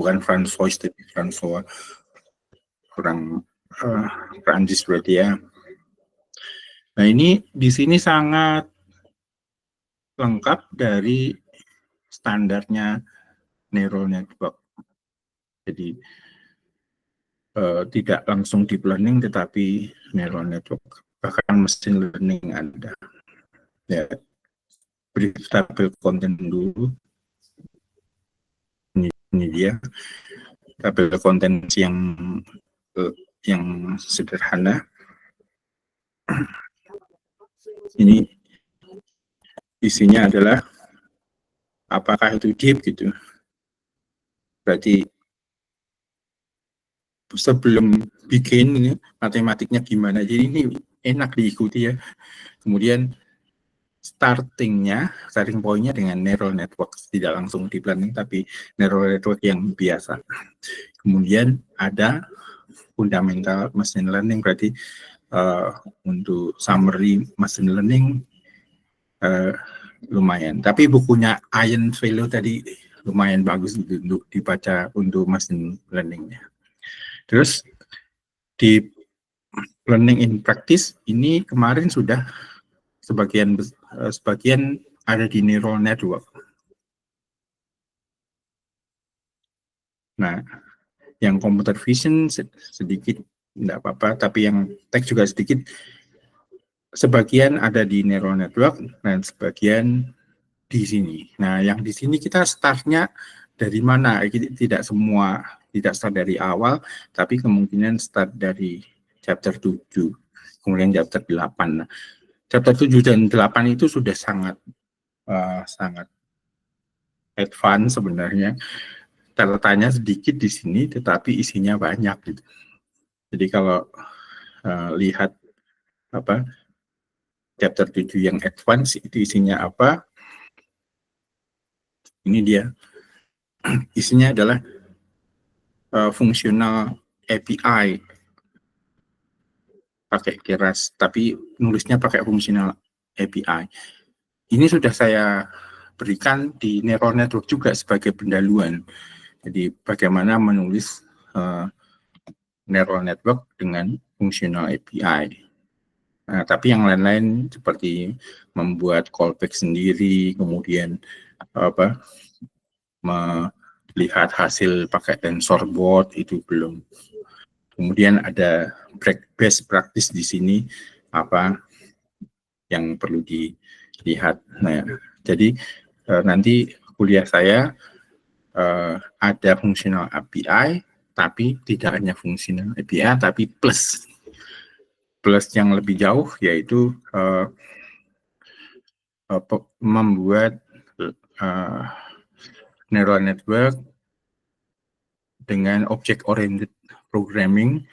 bukan François tapi François, orang Prancis berarti ya. Nah ini di sini sangat lengkap dari standarnya neural network. Jadi tidak langsung deep learning tetapi neural network, bahkan machine learning ada. Ya, beri tabel konten dulu. Ini dia tabel konten yang sederhana. Ini isinya adalah apakah itu deep gitu. Berarti sebelum bikin ini matematiknya gimana. Jadi ini enak diikuti ya. Kemudian starting point-nya dengan neural network, tidak langsung deep learning tapi neural network yang biasa. Kemudian ada fundamental machine learning, berarti untuk summary machine learning lumayan. Tapi bukunya Ian Velo tadi lumayan bagus untuk dibaca untuk machine learning-nya. Terus di learning in practice ini kemarin sudah sebagian ada di neural network. Nah, yang computer vision sedikit tidak apa-apa, tapi yang teks juga sedikit. Sebagian ada di neural network dan sebagian di sini. Nah, yang di sini kita startnya dari mana? Tidak semua, tidak start dari awal, tapi kemungkinan start dari chapter 7, kemudian chapter 8. Nah, chapter 7 dan 8 itu sudah sangat advance sebenarnya. Catatannya sedikit di sini, tetapi isinya banyak gitu. Jadi kalau lihat chapter 7 yang advance itu isinya apa? Ini dia. Isinya adalah fungsional API pakai Keras, tapi nulisnya pakai fungsional API. Ini sudah saya berikan di neural network juga sebagai pendahuluan. Jadi bagaimana menulis neural network dengan fungsional API. Nah, tapi yang lain-lain seperti membuat callback sendiri, kemudian melihat hasil pakai TensorBoard itu belum. Kemudian ada best practice di sini apa yang perlu dilihat. Nah, jadi nanti kuliah saya ada fungsional API, tapi tidak hanya fungsional API, tapi plus yang lebih jauh yaitu membuat neural network dengan object oriented programming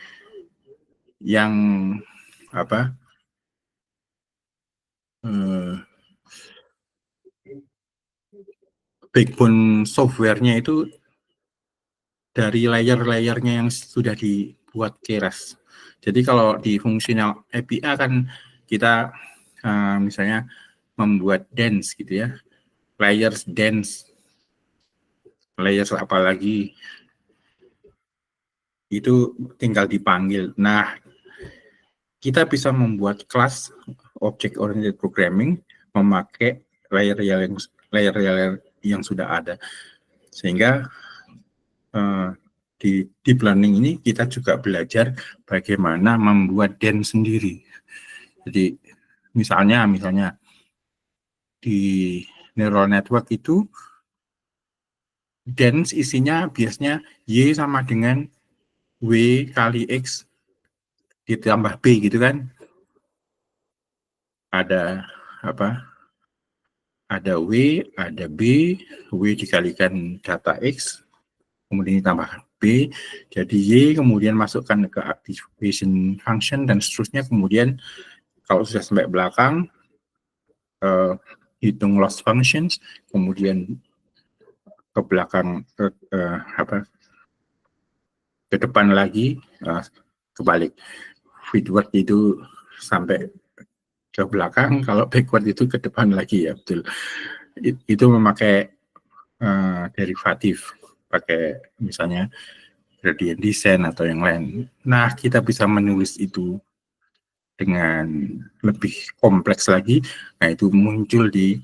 yang backbone software-nya itu dari layer-layernya yang sudah dibuat Keras. Jadi kalau di fungsional API kan kita misalnya membuat dance gitu ya, layers dance, layers apalagi itu tinggal dipanggil. Nah, kita bisa membuat kelas object oriented programming memakai layer-layer yang sudah ada, sehingga di deep learning ini kita juga belajar bagaimana membuat dance sendiri. Jadi misalnya di neural network itu dance isinya biasanya Y sama dengan W kali X ditambah B gitu kan. Ada ada W, ada B, W dikalikan data X, kemudian ditambah B, jadi Y, kemudian masukkan ke activation function, dan seterusnya. Kemudian kalau sudah sampai belakang, hitung loss functions, kemudian ke belakang, ke depan lagi, kebalik. Forward itu sampai ke belakang, kalau backward itu ke depan lagi, ya betul. Itu memakai derivatif. pakai misalnya gradient descent atau yang lain. Nah, kita bisa menulis itu dengan lebih kompleks lagi. Nah, itu muncul di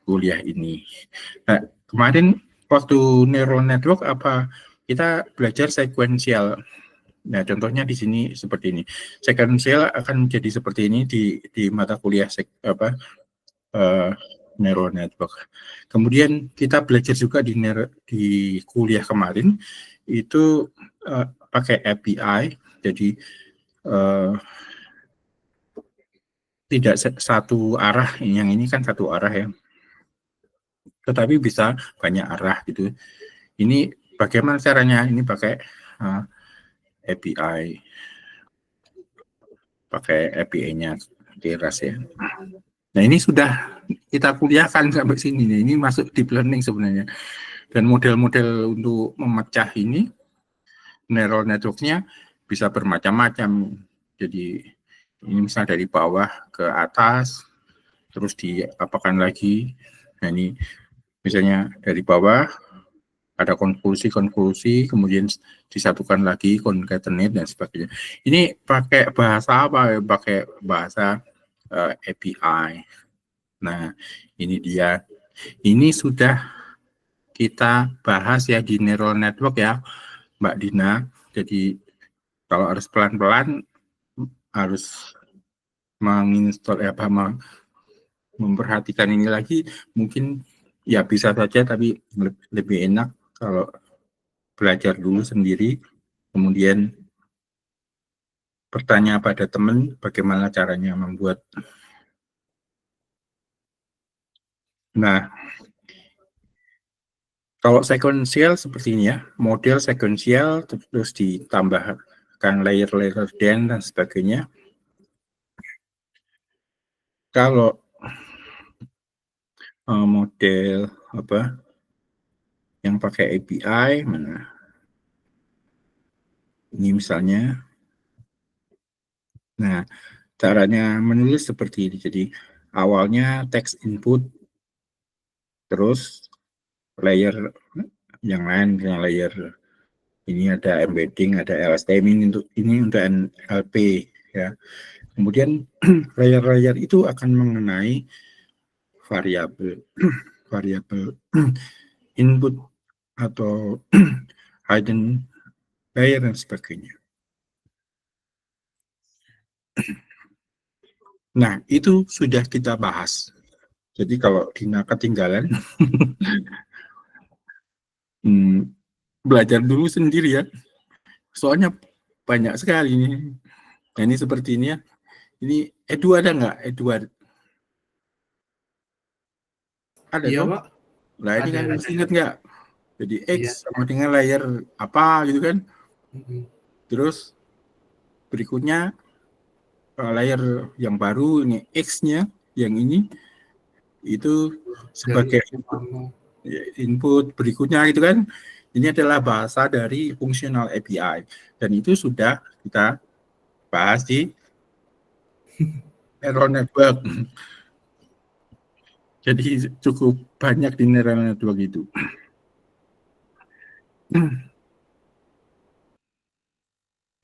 kuliah ini. Nah, kemarin waktu neural network kita belajar sekuensial. Nah, contohnya di sini seperti ini. Sekuensial akan menjadi seperti ini di mata kuliah neural network. Kemudian kita belajar juga di kuliah kemarin itu pakai API. Jadi tidak satu arah, yang ini kan satu arah ya, tetapi bisa banyak arah gitu. Ini bagaimana caranya? Ini pakai API, pakai API-nya Keras ya. Nah, ini sudah kita kuliahkan sampai sini nih. Ini masuk deep learning sebenarnya. Dan model-model untuk memecah ini neural network-nya bisa bermacam-macam. Jadi ini misalnya dari bawah ke atas, terus diapakan lagi. Nah, ini misalnya dari bawah ada konklusi, kemudian disatukan lagi, concatenate dan sebagainya. Ini pakai bahasa apa? Pakai bahasa API. Nah, ini dia. Ini sudah kita bahas ya di neural network ya, Mbak Dina. Jadi kalau harus pelan-pelan, harus menginstal memperhatikan ini lagi, mungkin ya bisa saja, tapi lebih enak kalau belajar dulu sendiri, kemudian bertanya pada teman bagaimana caranya membuat. Nah, kalau sekuensial seperti ini ya, model sekuensial terus ditambahkan layer-layer dan sebagainya. Kalau model yang pakai API mana? Ini misalnya. Nah, caranya menulis seperti ini. Jadi awalnya text input, terus layer yang lain, yang layer ini ada embedding, ada LSTM ini untuk NLP ya. Kemudian layer-layer itu akan mengenai variabel input atau hidden layer dan sebagainya. Nah, itu sudah kita bahas. Jadi kalau Dina ketinggalan, belajar dulu sendiri ya. Soalnya banyak sekali nih. Nah, ini seperti ini ya. Ini Edu ada nggak? Edward? Ada Iya, dong? Pak. Nah, ini kan masih ingat nggak? Jadi X Iya. sama dengan layer apa gitu kan. Terus berikutnya layer yang baru ini X-nya, yang ini itu sebagai input berikutnya gitu kan. Ini adalah bahasa dari fungsional API dan itu sudah kita bahas di neural network. Jadi cukup banyak di neural network itu.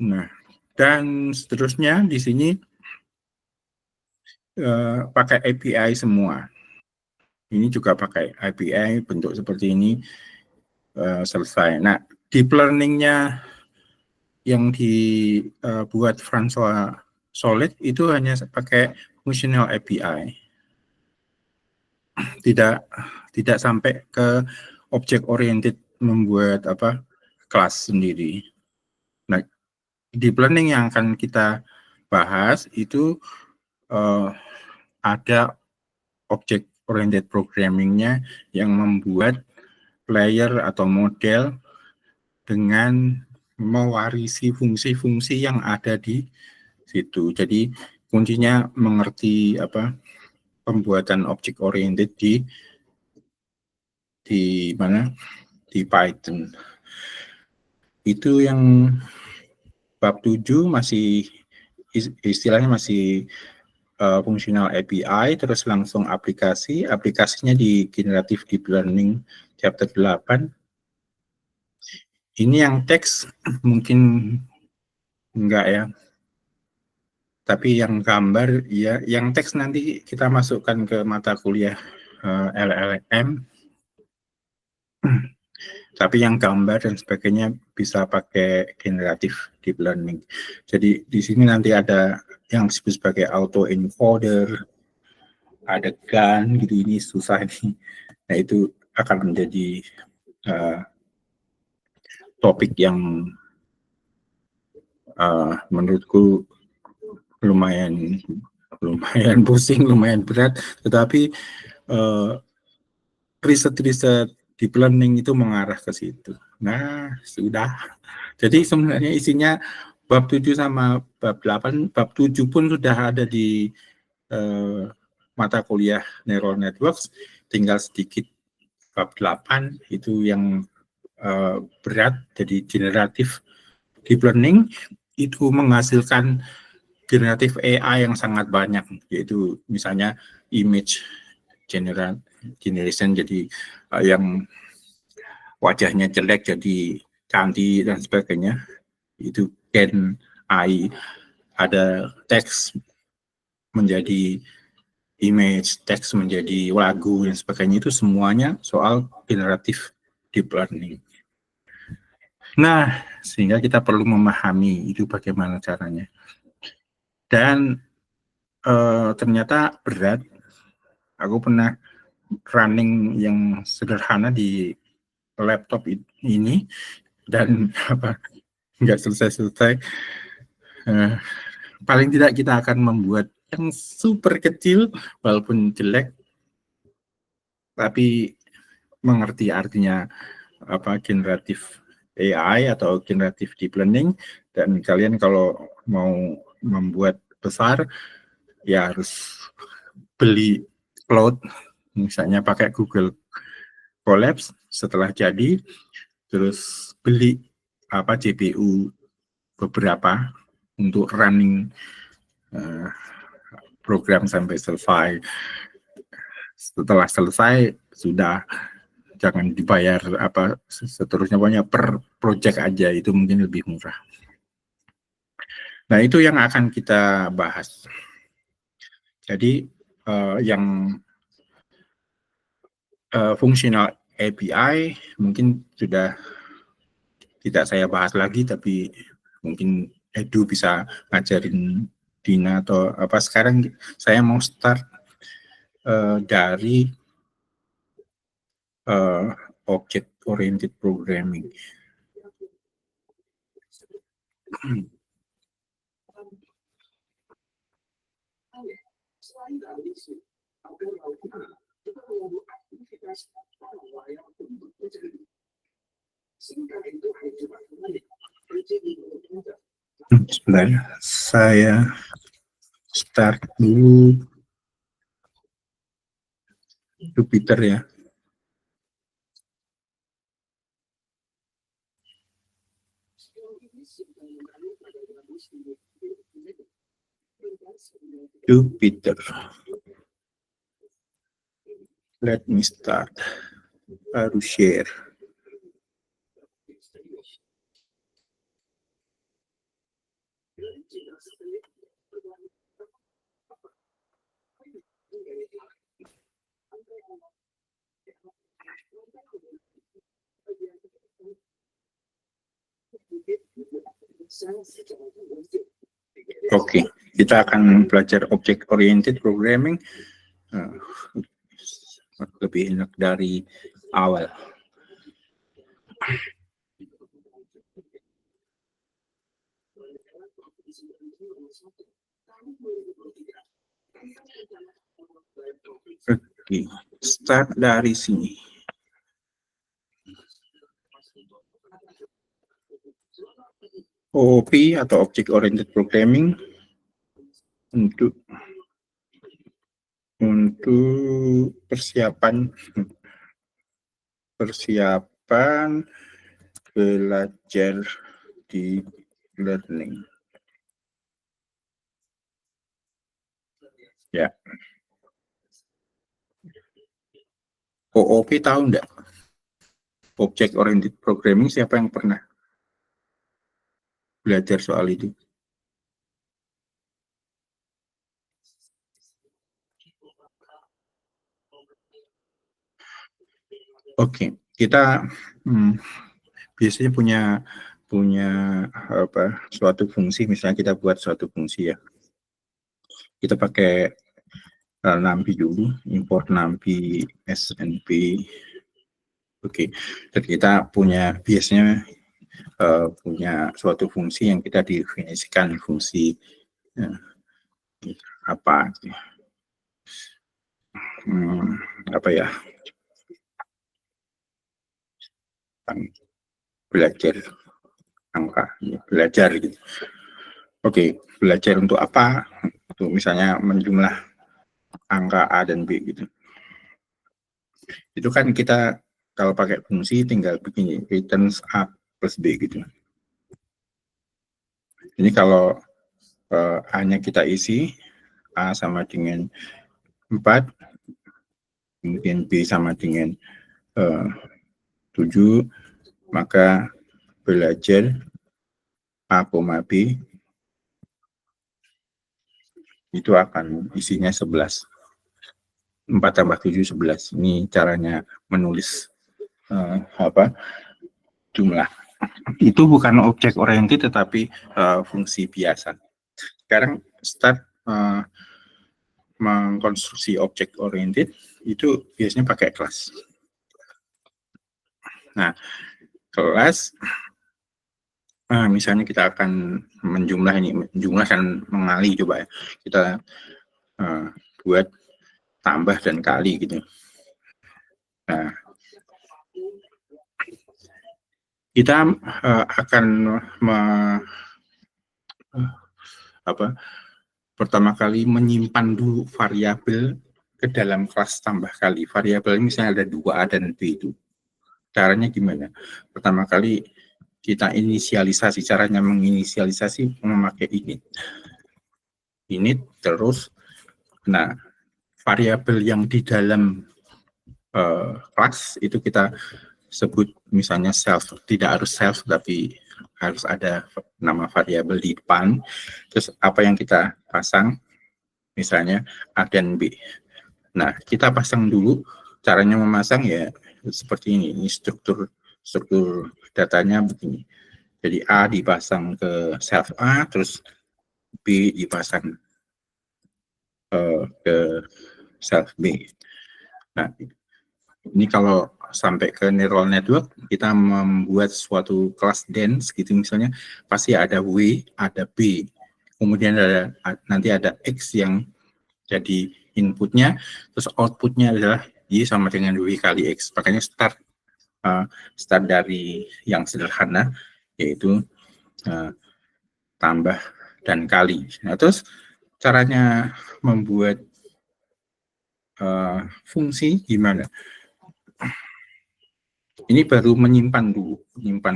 Nah, dan seterusnya di sini pakai API semua. Ini juga pakai API bentuk seperti ini selesai. Nah, deep learning-nya yang dibuat François Solid itu hanya pakai functional API. Tidak sampai ke object oriented membuat kelas sendiri. Nah, deep learning yang akan kita bahas itu ada object oriented programming-nya yang membuat player atau model dengan mewarisi fungsi-fungsi yang ada di situ. Jadi kuncinya mengerti pembuatan object oriented di mana di Python. Itu yang bab 7 masih istilahnya masih fungsional API, terus langsung aplikasinya di generative deep learning chapter 8. Ini yang teks mungkin enggak ya, tapi yang gambar ya, yang teks nanti kita masukkan ke mata kuliah LLM. Tapi yang gambar dan sebagainya bisa pakai generatif deep learning. Jadi di sini nanti ada yang disebut sebagai auto encoder, ada GAN gitu, ini susah nih. Nah itu akan menjadi topik yang menurutku lumayan pusing, lumayan berat, tetapi riset-riset deep learning itu mengarah ke situ. Nah, sudah. Jadi sebenarnya isinya bab 7 sama bab 8, bab 7 pun sudah ada di mata kuliah neural networks, tinggal sedikit bab 8 itu yang berat, jadi generatif deep learning itu menghasilkan generatif AI yang sangat banyak, yaitu misalnya image generation, jadi yang wajahnya jelek jadi cantik dan sebagainya, itu Gen AI. Ada teks menjadi image, teks menjadi lagu dan sebagainya, itu semuanya soal generatif deep learning. Nah, sehingga kita perlu memahami itu bagaimana caranya. Dan ternyata berat. Aku pernah running yang sederhana di laptop ini dan nggak selesai-selesai. Paling tidak kita akan membuat yang super kecil walaupun jelek, tapi mengerti artinya generatif AI atau generatif deep learning. Dan kalian kalau mau membuat besar ya harus beli cloud, misalnya pakai Google Colabs. Setelah jadi terus beli GPU beberapa untuk running program sampai selesai. Setelah selesai sudah, jangan dibayar seterusnya, pokoknya per project aja, itu mungkin lebih murah. Nah itu yang akan kita bahas. Jadi yang fungsional API mungkin sudah tidak saya bahas lagi, tapi mungkin Edu bisa ngajarin Dina atau apa. Sekarang saya mau start dari object oriented programming. Sebentar, saya start dulu Jupyter ya. Jupyter. Let me start. Baru share. Oke, kita akan belajar object oriented programming lebih enak dari awal. Oke, start dari sini. OOP atau Object Oriented Programming untuk persiapan belajar di learning. Ya. OOP tahu enggak? object oriented programming, siapa yang pernah belajar soal itu? Oke, kita biasanya punya suatu fungsi, misalnya kita buat suatu fungsi ya. Kita pakai NumPy dulu, import NumPy snp. Oke, dan kita biasanya punya suatu fungsi yang kita definisikan fungsi apa apa ya, belajar angka, belajar gitu. Oke, belajar untuk apa? Untuk misalnya menjumlah angka A dan B gitu. Itu kan kita kalau pakai fungsi tinggal begini, returns A plus B gitu. Ini kalau A-nya kita isi, A sama dengan 4, kemudian B sama dengan 7, maka belajar A, B itu akan isinya 11. 4 tambah 7, 11. Ini caranya menulis jumlah. Itu bukan objek oriented tetapi fungsi biasa. Sekarang start mengkonstruksi objek oriented itu biasanya pakai kelas. Nah, kelas misalnya kita akan menjumlah dan mengali, coba ya. Kita buat tambah dan kali gitu. Nah, kita akan pertama kali menyimpan dulu variabel ke dalam kelas tambah kali. Variabel misalnya ada 2A dan B itu. Caranya gimana? Pertama kali kita inisialisasi, caranya menginisialisasi memakai init. Init terus, nah variabel yang di dalam kelas itu kita sebut misalnya self, tidak harus self tapi harus ada nama variabel di depan. Terus apa yang kita pasang, misalnya A dan B. Nah, kita pasang dulu, caranya memasang ya seperti ini struktur datanya begini. Jadi A dipasang ke self A, terus B dipasang ke self B. Nah, ini kalau sampai ke neural network, kita membuat suatu kelas dense gitu misalnya, pasti ada W, ada B, kemudian nanti ada X yang jadi inputnya, terus outputnya adalah Y sama dengan W kali X. Makanya start dari yang sederhana, yaitu tambah dan kali. Nah, terus caranya membuat fungsi gimana? Ini baru menyimpan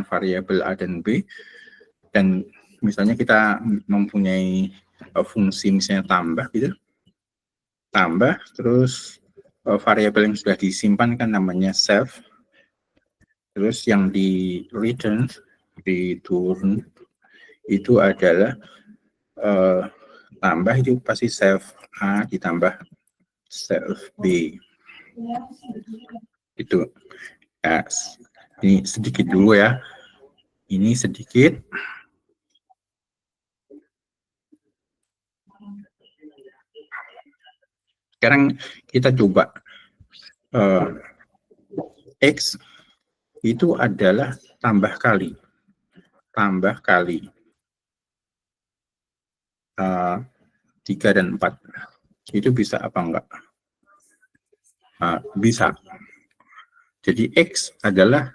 variabel A dan B, dan misalnya kita mempunyai fungsi misalnya tambah gitu, tambah terus variabel yang sudah disimpan kan namanya self, terus yang di return itu adalah tambah, itu pasti self A ditambah self B. Itu ya, ini sedikit dulu ya. Ini sedikit. Sekarang kita coba X itu adalah tambah kali 3 dan 4. Itu bisa apa enggak? Bisa. Jadi X adalah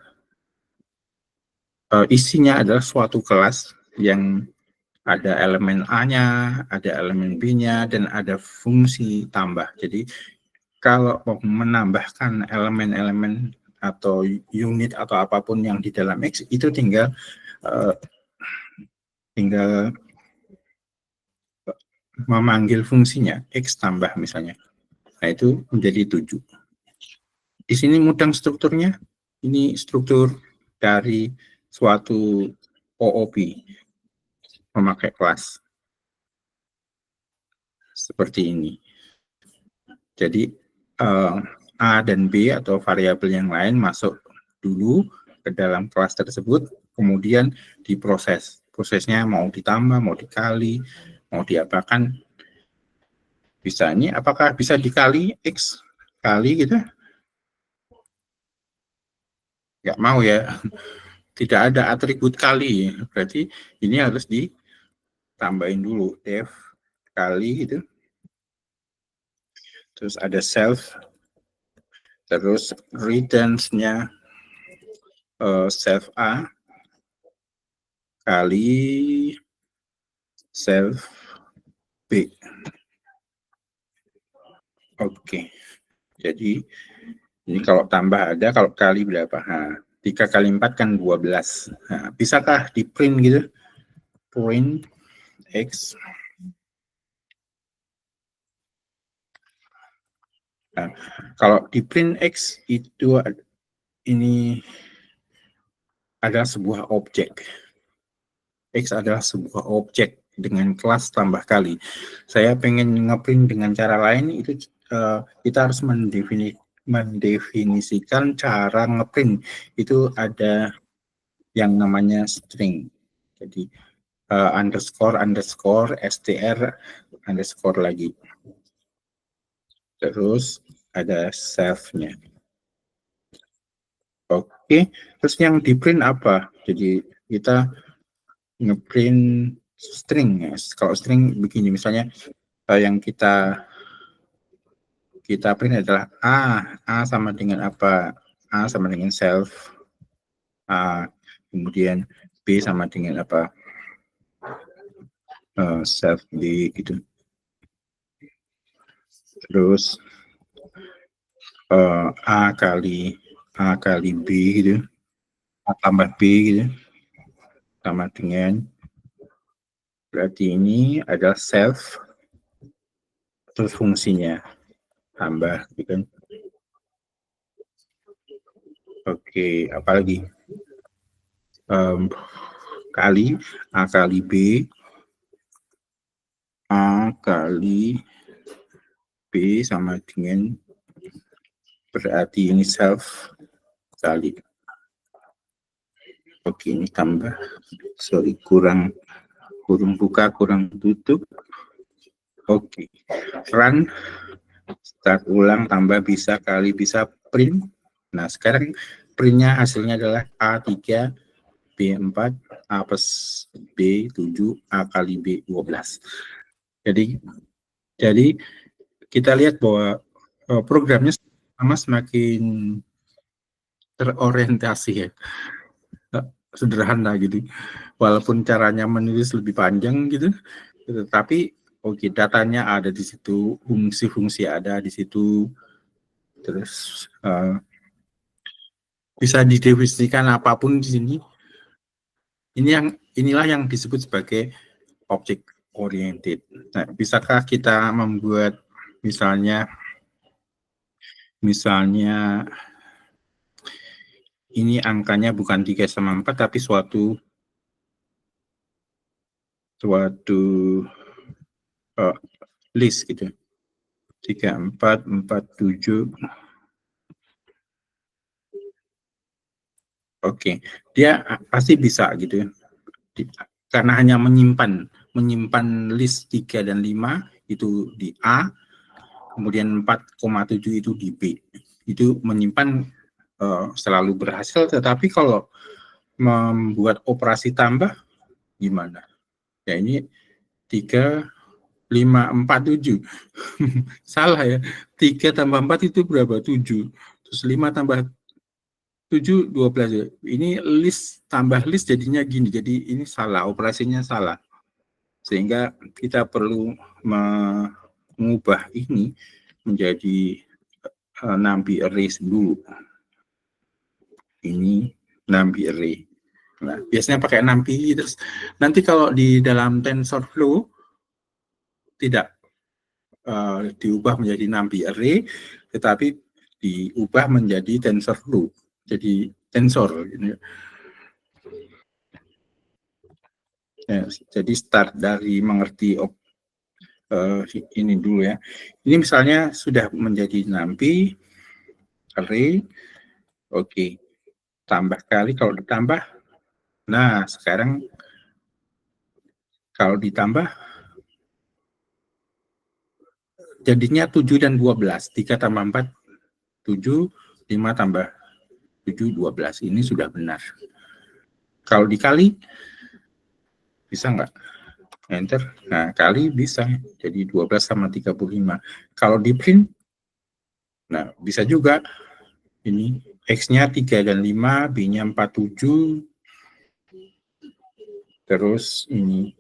isinya adalah suatu kelas yang ada elemen A-nya, ada elemen B-nya, dan ada fungsi tambah. Jadi kalau menambahkan elemen-elemen atau unit atau apapun yang di dalam X, itu tinggal memanggil fungsinya X tambah misalnya. Nah, itu menjadi 7. Di sini mudang strukturnya. Ini struktur dari suatu OOP memakai kelas seperti ini. Jadi A dan B atau variabel yang lain masuk dulu ke dalam kelas tersebut, kemudian diproses. Prosesnya mau ditambah, mau dikali, mau diapakan. Bisa ini, apakah bisa dikali X kali gitu? Nggak mau ya. Tidak ada atribut kali. Berarti ini harus ditambahin dulu. Def kali gitu. Terus ada self. Terus returns-nya self A kali self B. Oke. Jadi ini kalau tambah ada, kalau kali berapa? Nah, 3 kali 4 kan 12. Nah, bisakah di print gitu? Print X. Nah, kalau di print X itu ini adalah sebuah objek. X adalah sebuah objek dengan kelas tambah kali. Saya pengen ngeprint dengan cara lain, itu kita harus mendefinisikan cara ngeprint. Itu ada yang namanya string. Jadi underscore str underscore lagi. Terus ada self-nya. Oke, terus yang di print apa? Jadi kita ngeprint string ya. Kalau string begini misalnya yang kita print adalah A sama dengan apa? A sama dengan self A, kemudian B sama dengan apa? Self B gitu. Terus A kali B gitu. A tambah B gitu. Sama dengan, berarti ini adalah self terus fungsinya tambah gitu kan. Oke, apalagi kali A kali B, A kali B sama dengan, berarti ini self kali. Oke, ini tambah, sorry, kurang buka, kurang tutup. Oke, run, start ulang, tambah bisa, kali bisa, print. Nah, sekarang printnya hasilnya adalah A3, B4, A plus B7, A kali B 12. Jadi kita lihat bahwa programnya sama semakin terorientasi ya, sederhana gitu. Walaupun caranya menulis lebih panjang gitu, tetapi oke, datanya ada di situ, fungsi-fungsi ada di situ, terus bisa didefinisikan apapun di sini. Inilah yang disebut sebagai object oriented. Nah, bisakah kita membuat misalnya ini angkanya bukan 3 sama 4 tapi suatu list gitu. 3, 4, 7. Oke, dia pasti bisa gitu ya. Karena hanya menyimpan list 3 dan 5 itu di A, kemudian 4,7 itu di B. Itu menyimpan selalu berhasil, tetapi kalau membuat operasi tambah gimana? Ya ini 3, 5, 4, 7. Salah ya. 3 tambah 4 itu berapa? 7. Terus 5 tambah 7, 12 ya. Ini list tambah list jadinya gini. Jadi ini salah, operasinya salah. Sehingga kita perlu mengubah ini menjadi numpy array dulu. Ini numpy array. Nah, biasanya pakai numpy, terus nanti kalau di dalam TensorFlow tidak diubah menjadi numpy array, tetapi diubah menjadi TensorFlow. jadi tensor gitu ya. Ya, jadi start dari mengerti ini dulu ya. Ini misalnya sudah menjadi NumPy array, oke. Tambah kali, kalau ditambah, nah sekarang kalau ditambah jadinya 7 dan 12, 3 tambah 4, 7, 5 tambah 7, 12, ini sudah benar. Kalau dikali, bisa nggak? Enter, nah kali bisa, jadi 12 sama 35. Kalau di print, nah bisa juga, ini X-nya 3 dan 5, B-nya 47, terus ini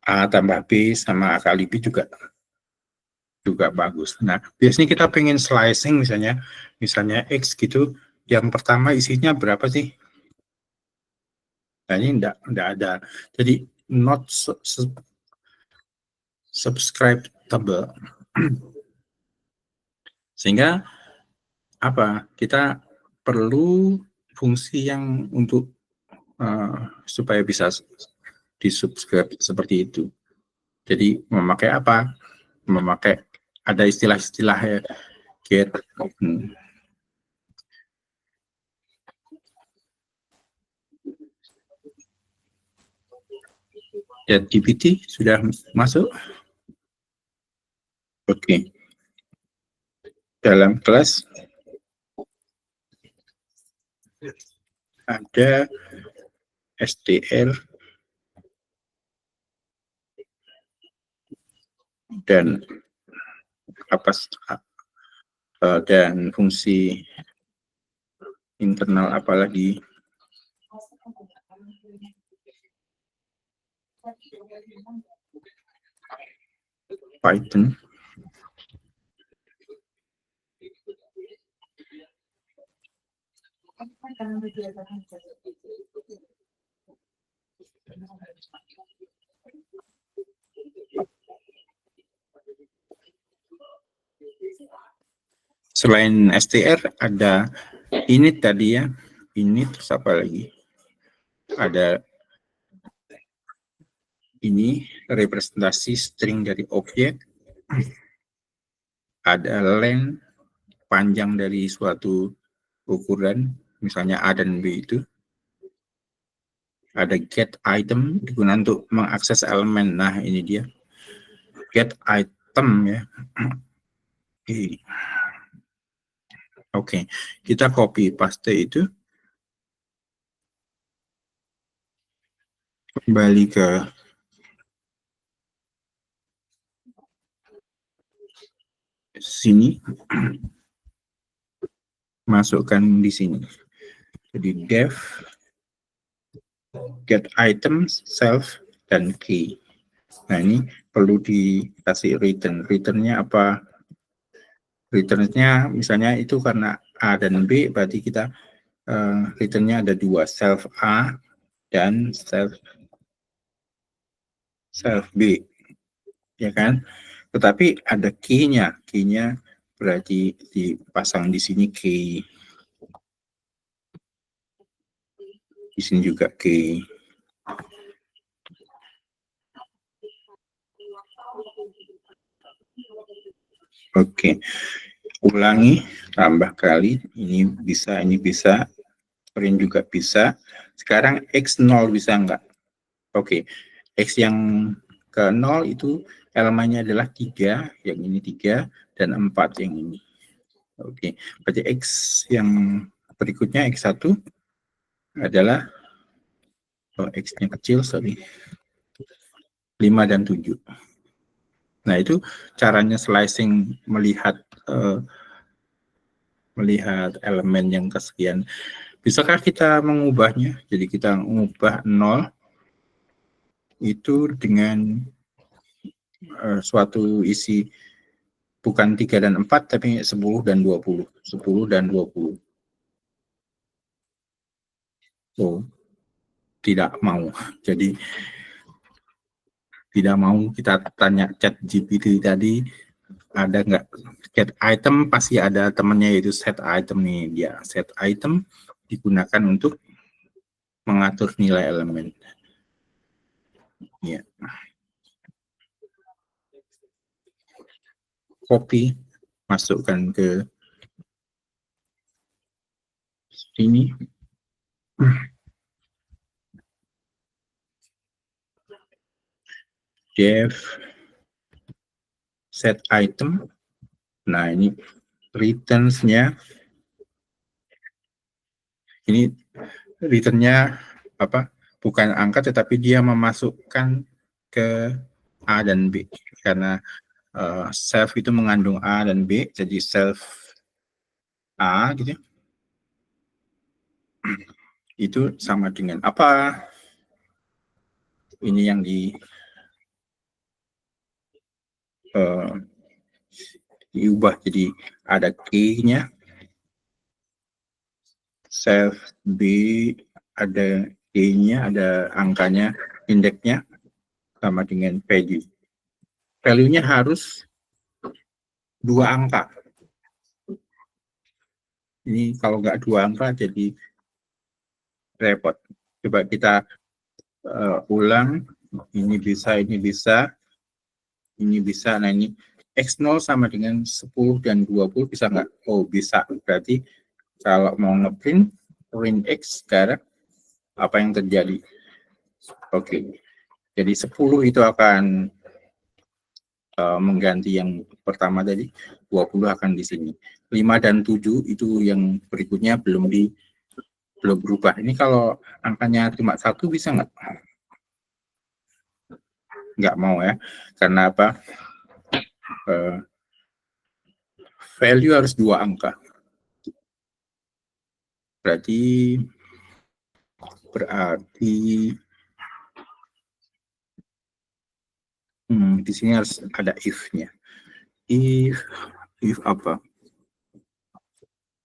A tambah B sama A kali B juga bagus. Nah, biasanya kita pengen slicing misalnya X gitu, yang pertama isinya berapa sih? Nah, ini enggak ada. Jadi, not subscribable. Sehingga, apa? Kita perlu fungsi yang untuk supaya bisa di-subscribe seperti itu. Jadi, memakai apa? Memakai, ada istilah-istilah ya, get, ChatGPT sudah masuk? Oke. Dalam kelas ada STR dan dan fungsi internal apalagi Python. Selain STR ada init tadi ya, init terus apa lagi? Ada ini representasi string dari objek, ada length panjang dari suatu ukuran, misalnya A dan B itu. Ada get item digunakan untuk mengakses elemen. Nah, ini dia. Get item ya. Oke, kita copy paste itu. Kembali ke sini. Masukkan di sini. Jadi def get item, self, dan key. Nah, ini perlu dikasih return. Return-nya apa? Return-nya misalnya itu karena A dan B, berarti kita return-nya ada dua, self A dan self B. Ya kan? Tetapi ada key-nya. Key-nya berarti dipasang di sini key. Di sini juga key. Oke, ulangi, tambah kali, ini bisa, print juga bisa. Sekarang X0 bisa enggak? Oke, X yang ke 0 itu elemennya adalah 3, yang ini 3, dan 4 yang ini. Oke, berarti X yang berikutnya, X1, adalah, X-nya kecil, sorry, 5 dan 7. Nah, itu caranya slicing melihat elemen yang kesekian. Bisakah kita mengubahnya? Jadi kita mengubah 0 itu dengan suatu isi bukan 3 dan 4, tapi 10 dan 20. 10 dan 20. So, tidak mau. Jadi, tidak mau kita tanya ChatGPT tadi, ada nggak get item, pasti ada temannya yaitu set item nih. Dia set item digunakan untuk mengatur nilai elemen. Ya. Copy, masukkan ke sini. Def set item. Nah, ini returns-nya. Ini return-nya apa? Bukan angka, tetapi dia memasukkan ke A dan B. Karena self itu mengandung A dan B, jadi self A gitu. Itu sama dengan apa? Ini yang diubah jadi ada key-nya, self B ada key-nya, ada angkanya, indeksnya sama dengan value. Value-nya harus 2 angka. Ini kalau nggak 2 angka jadi repot. Coba kita ulang. Ini bisa, ini bisa, ini bisa. Nah, ini X0 sama dengan 10 dan 20 bisa nggak? Oh, bisa. Berarti kalau mau ngeprint print X sekarang, apa yang terjadi? Oke. Jadi 10 itu akan mengganti yang pertama tadi, 20 akan di sini. 5 dan 7 itu yang berikutnya belum berubah. Ini kalau angkanya cuma 1 bisa nggak? Nggak mau ya. Karena apa? Value harus 2 angka. Berarti di sini harus ada if-nya. If apa?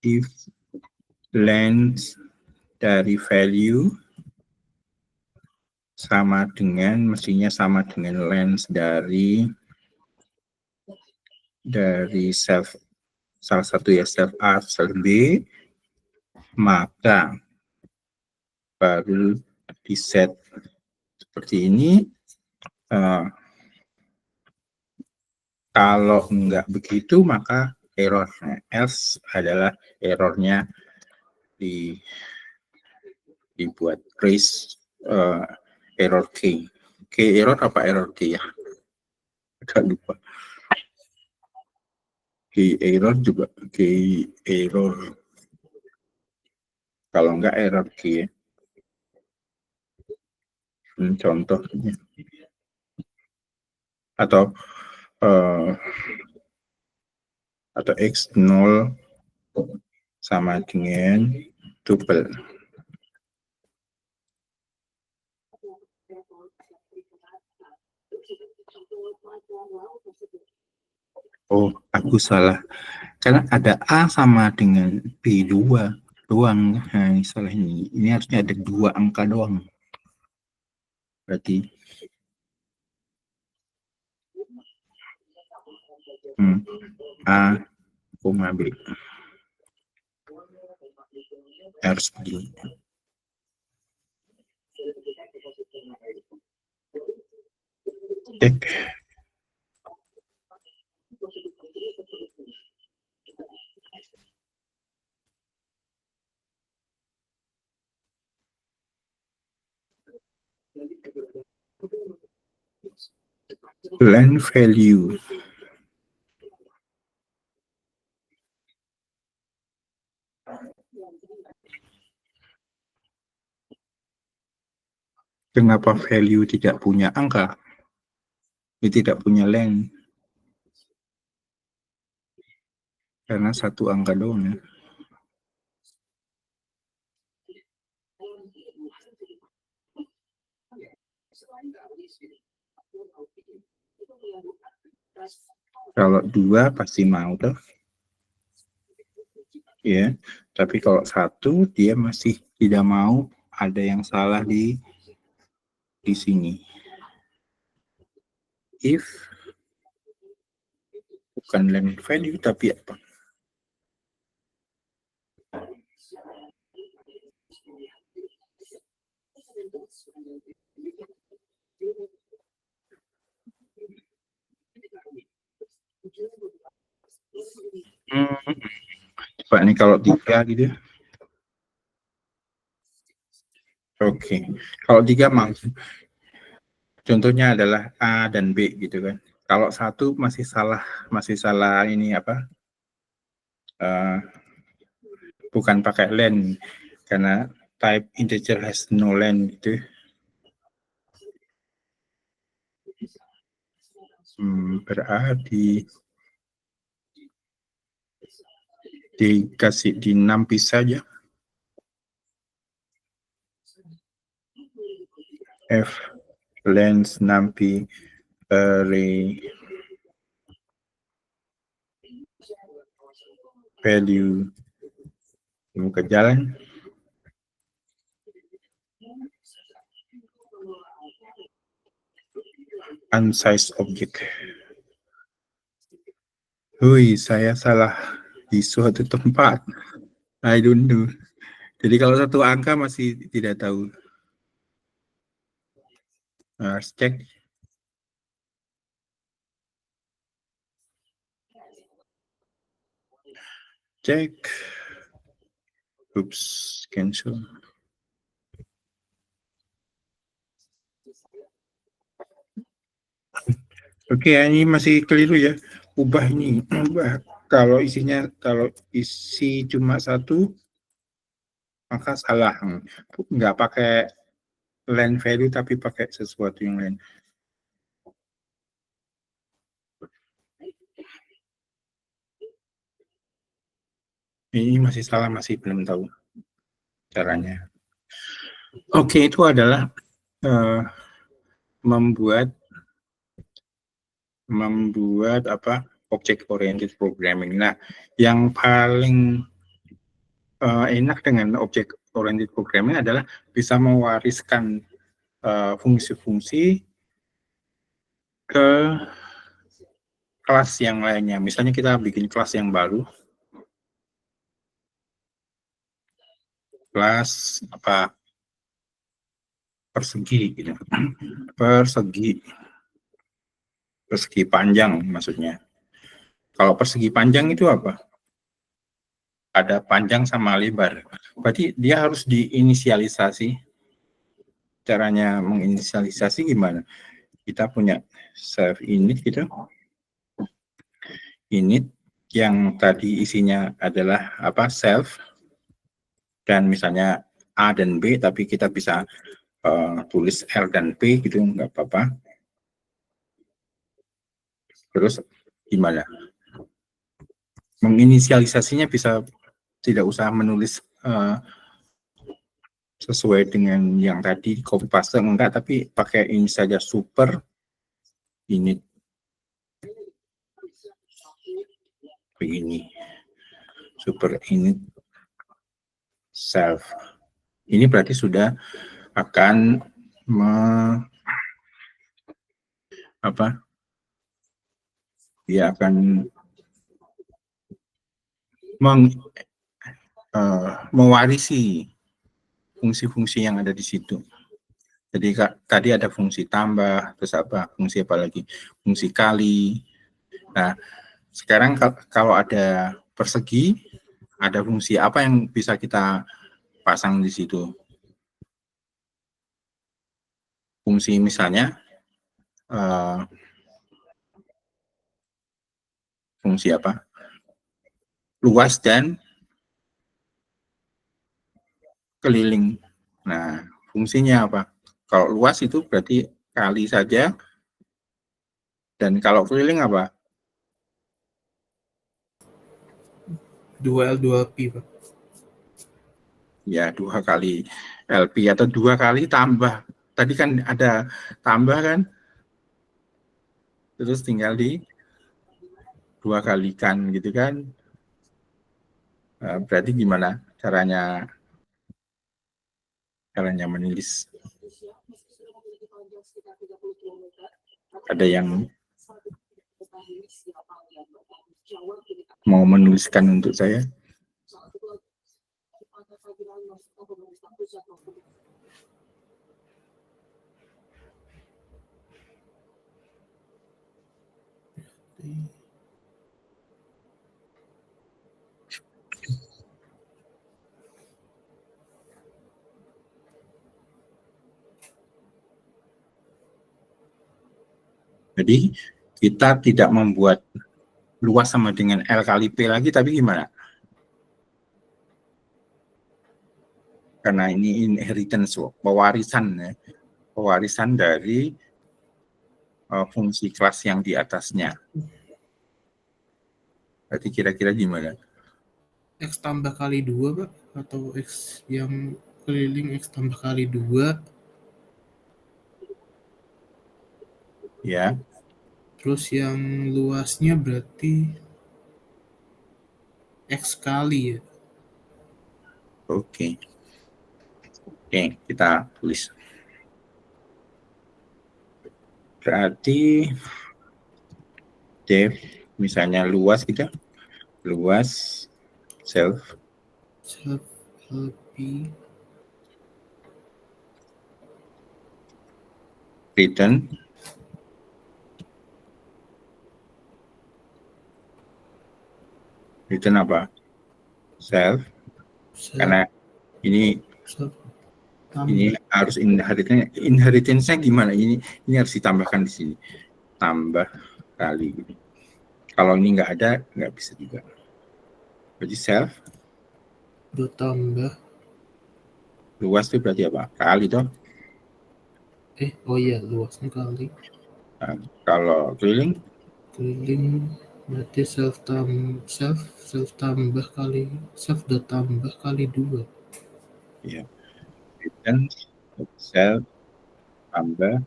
If length dari value mestinya sama dengan length dari self, salah satu ya, self A, self B, maka baru di set seperti ini. Kalau enggak begitu, maka errornya else adalah errornya dibuat raise error key. Key error apa error key ya? Agak lupa. Key error juga key error. Kalau enggak error key ya. Contohnya. Atau X0 sama dengan tuple. Oh, aku salah. Karena ada A sama dengan B2 doang. Nah, salah ini. Ini harusnya ada 2 angka doang. Berarti A, B. Harus begini. Len value. Kenapa value tidak punya angka? Dia tidak punya len. Karena 1 angka doang ya. Kalau 2 pasti mau tuh. Ya, tapi kalau 1 dia masih tidak mau, ada yang salah di sini. If bukan land value tapi apa? Coba nih kalau 3 gitu. Oke. Kalau 3 contohnya adalah A dan B gitu kan. Kalau 1 masih salah ini apa? Bukan pakai len karena type integer has no len gitu. Berarti dikasih di 6 piece saja. F lens 6p array value ke jalan. Unsize object. Hui, saya salah di suatu tempat. I don't know. Jadi kalau satu angka masih tidak tahu. Harus cek. Cek. Oops, cancel. Oke, ini masih keliru ya. Ubah ini, ubah. Kalau isi cuma 1, maka salah. Nggak pakai len value, tapi pakai sesuatu yang lain. Ini masih salah, masih belum tahu caranya. Oke, itu adalah membuat apa? Object oriented programming. Nah, yang paling enak dengan object oriented programming adalah bisa mewariskan fungsi-fungsi ke kelas yang lainnya. Misalnya kita bikin kelas yang baru, kelas apa? Persegi gitu. Persegi panjang maksudnya. Kalau persegi panjang itu apa? Ada panjang sama lebar. Berarti dia harus diinisialisasi. Caranya menginisialisasi gimana? Kita punya self init gitu. Init yang tadi isinya adalah apa? Self. Dan misalnya A dan B, tapi kita bisa tulis R dan P gitu, nggak apa-apa. Terus gimana? Menginisialisasinya bisa tidak usah menulis sesuai dengan yang tadi copy paste enggak, tapi pakai ini saja, super init begini, super init self. Ini berarti sudah akan dia akan mewarisi fungsi-fungsi yang ada di situ. Jadi tadi ada fungsi tambah, terus apa? Fungsi apa lagi? Fungsi kali. Nah, sekarang kalau ada persegi, ada fungsi apa yang bisa kita pasang di situ? Fungsi misalnya fungsi apa? Luas dan keliling. Nah, fungsinya apa? Kalau luas itu berarti kali saja, dan kalau keliling apa? 2L 2P, Pak. Ya, 2 kali LP atau 2 kali tambah. Tadi kan ada tambah kan? Terus tinggal di 2 kalikan gitu kan? Berarti gimana caranya menulis? Ada yang mau menuliskan untuk saya? Jadi kita tidak membuat luas sama dengan L kali P lagi, tapi gimana? Karena ini inheritance, pewarisan ya. Pewarisan dari fungsi kelas yang di atasnya. Berarti kira-kira gimana? X tambah kali 2, Pak? Atau X yang keliling X tambah kali 2. Ya. Terus yang luasnya berarti X kali ya? Oke. Oke, kita tulis. Berarti def, misalnya luas kita, luas self LP return apa? Self, karena ini harus inheritance-nya gimana? Ini harus ditambahkan di sini. Tambah kali. Kalau ini nggak ada, nggak bisa juga. Jadi self tambah luas itu berarti apa? Kali toh? Oh iya, luasnya kali. Nah, kalau keliling berarti self tambah kali self tambah kali 2. ya. Dan self tambah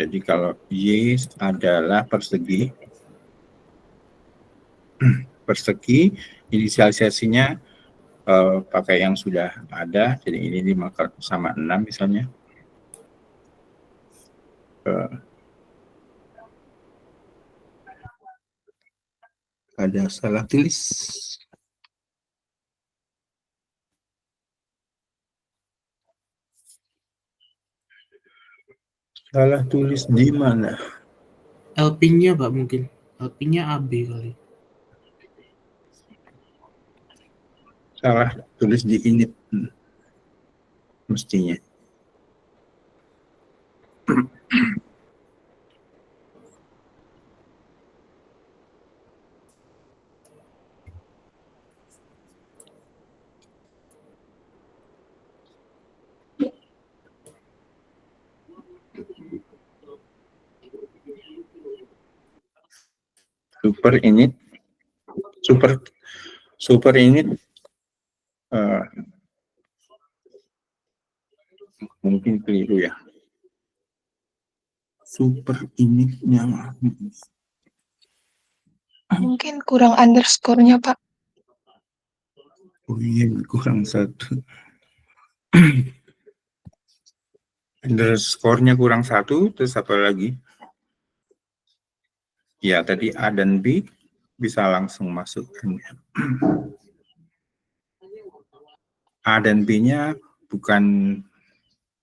jadi kalau Y adalah persegi, inisialisasinya pakai yang sudah ada, jadi ini dimakar sama 6 misalnya. Ada salah tulis. Salah tulis di mana? LP-nya Pak mungkin. LP-nya AB kali. Salah tulis di init mestinya. Super init mungkin keliru ya. Super initnya mungkin kurang underscore-nya Pak. Oh iya, kurang satu. Underscore-nya kurang satu, terus apa lagi? Ya, tadi A dan B bisa langsung masukkan. A dan B-nya bukan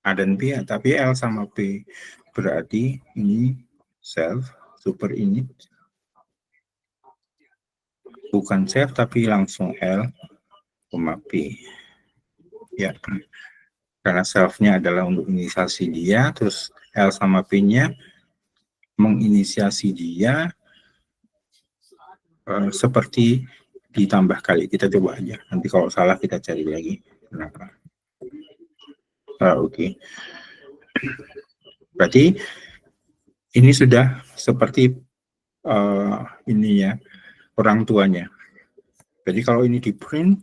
A dan B, tapi L sama P. Berarti ini self, super init. Bukan self, tapi langsung L, P. Ya, karena self-nya adalah untuk inisiasi dia, terus L sama P-nya menginisiasi dia seperti ditambah kali. Kita coba aja. Nanti kalau salah kita cari lagi. Kenapa? Oke. Berarti ini sudah seperti ini ya, orang tuanya. Jadi kalau ini di print,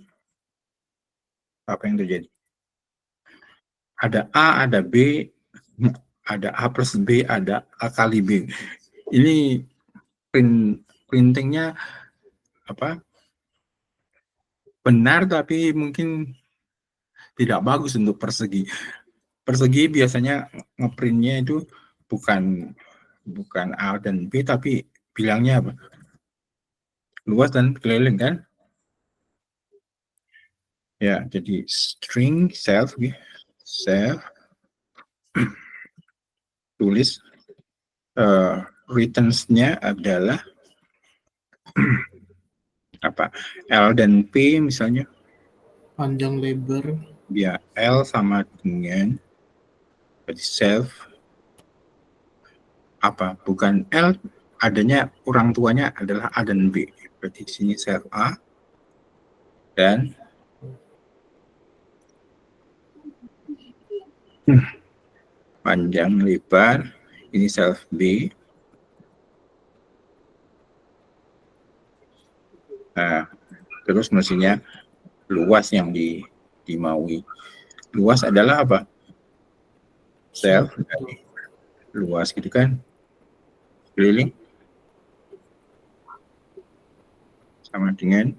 apa yang terjadi? Ada A, ada B, ada A plus B, ada A kali B. Ini printingnya apa? Benar, tapi mungkin tidak bagus untuk persegi. persegi biasanya ngeprintnya itu bukan A dan B, tapi bilangnya apa? Luas dan keliling kan? Ya, jadi string self tulis returns-nya adalah apa? L dan P misalnya. Panjang lebar. Ya, L sama dengan self apa? Bukan L, adanya orang tuanya adalah A dan B. Berarti di sini self A dan panjang lebar ini self B. Nah, terus mestinya luas yang dimaui. Luas adalah apa? Self dari luas gitu kan? Keliling sama dengan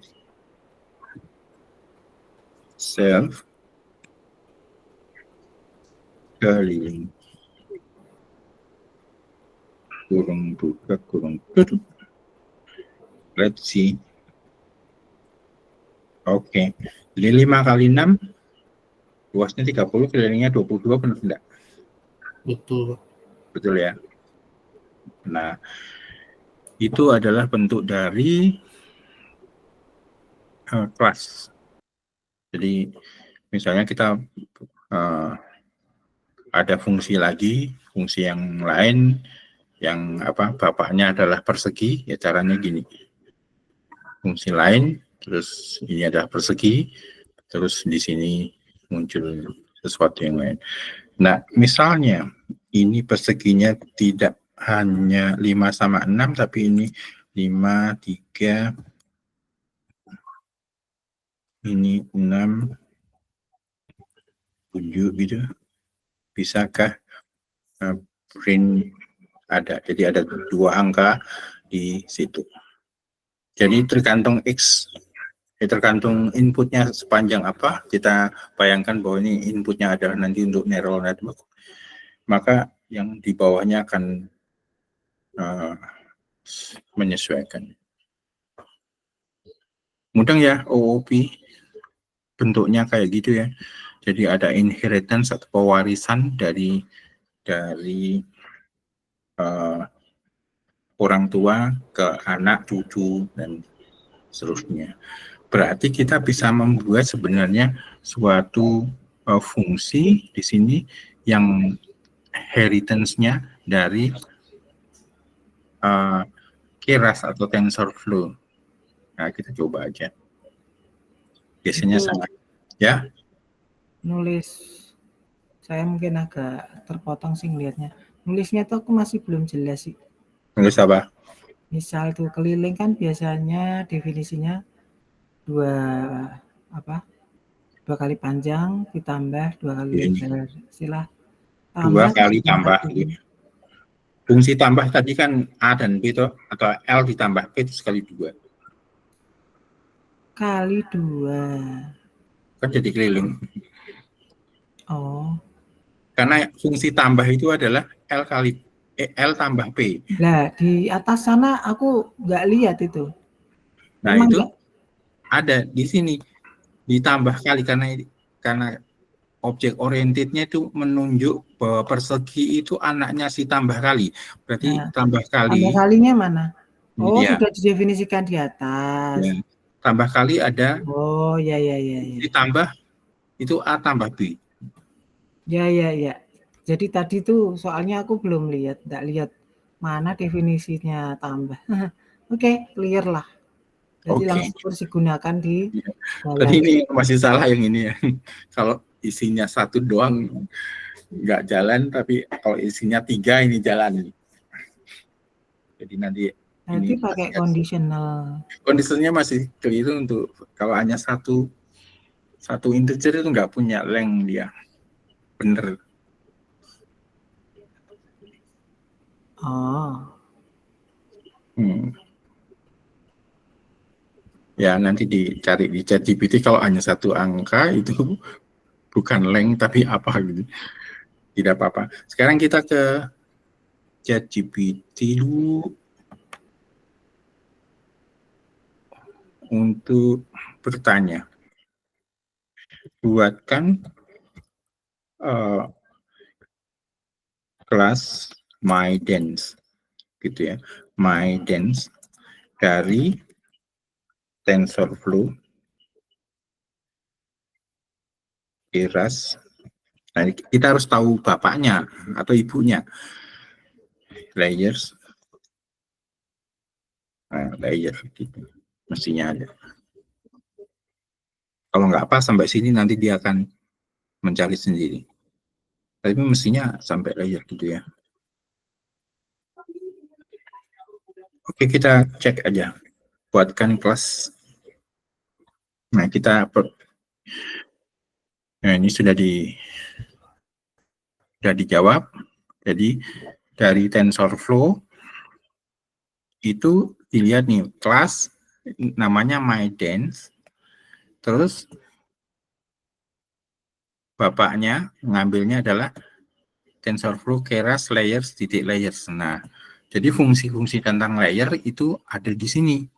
self keliling. Kurung buka, kurung tutup. Let's see. Oke. Jadi 5 kali 6, luasnya 30, kelilingnya 22, benar tidak? Betul. Betul ya. Nah, itu adalah bentuk dari kelas. Jadi, misalnya kita ada fungsi lagi, fungsi yang lain, yang apa bapaknya adalah persegi, ya caranya gini. Fungsi lain, terus ini adalah persegi, terus di sini muncul sesuatu yang lain. Nah, misalnya ini perseginya tidak hanya 5 sama 6, tapi ini 5, 3, ini 6, 7 gitu. Bisakah print ada? Jadi ada 2 angka di situ. Jadi tergantung X, tergantung inputnya sepanjang apa, kita bayangkan bahwa ini inputnya adalah nanti untuk neural network, maka yang di bawahnya akan menyesuaikan. Mudah ya, OOP bentuknya kayak gitu ya. Jadi ada inheritance atau pewarisan dari orang tua ke anak, cucu, dan seterusnya. Berarti kita bisa membuat sebenarnya suatu fungsi di sini yang inheritance-nya dari Keras atau TensorFlow. Nah, kita coba aja. Biasanya Itu sangat, ya. nulis, saya mungkin agak terpotong sih ngelihatnya. Nulisnya tuh aku masih belum jelas sih. Nulis apa? Misal tuh keliling kan biasanya definisinya 2 kali panjang ditambah 2 kali lebar. Istilah 2 kali tambah. Fungsi tambah tadi kan A dan B itu, atau L ditambah P itu sekali 2. Kali 2. Kan jadi keliling. Oh. Karena fungsi tambah itu adalah L tambah P. Nah, di atas sana aku nggak lihat itu. Nah, Memang itu enggak? ada di sini ditambah kali karena objek orientednya itu menunjuk bahwa persegi itu anaknya si tambah kali. Berarti Nah, tambah kali. tambah kalinya mana? Oh, Ya, sudah didefinisikan di atas. ya. Tambah kali ada. Oh, ya. Ditambah itu A tambah B. Ya. Jadi tadi tuh soalnya aku belum lihat, nggak lihat mana definisinya tambah. Oke, clear lah. Jadi langsung harus digunakan di Tadi ini masih salah yang ini ya. Kalau isinya 1 doang nggak jalan, tapi kalau isinya 3 ini jalan. Jadi nanti ini pakai conditional. Kondisinya masih keliru untuk kalau hanya satu integer itu nggak punya length dia. Bener. Oh. Ya, nanti dicari di ChatGPT kalau hanya 1 angka itu bukan length tapi apa gitu. Tidak apa-apa. Sekarang kita ke ChatGPT dulu untuk bertanya. Buatkan kelas My Dance, gitu ya. My Dance dari TensorFlow, Keras. Nah, kita harus tahu bapaknya atau ibunya. Layers, layer gitu. Mestinya ada. Kalau nggak apa sampai sini nanti dia akan mencari sendiri. Tapi mestinya sampai layer gitu ya. Oke, kita cek aja. Buatkan kelas. Nah, ini sudah dijawab. Jadi dari TensorFlow itu dilihat nih, kelas namanya MyDance. Terus bapaknya ngambilnya adalah TensorFlow Keras layers titik layers. Nah, jadi fungsi-fungsi tentang layer itu ada di sini.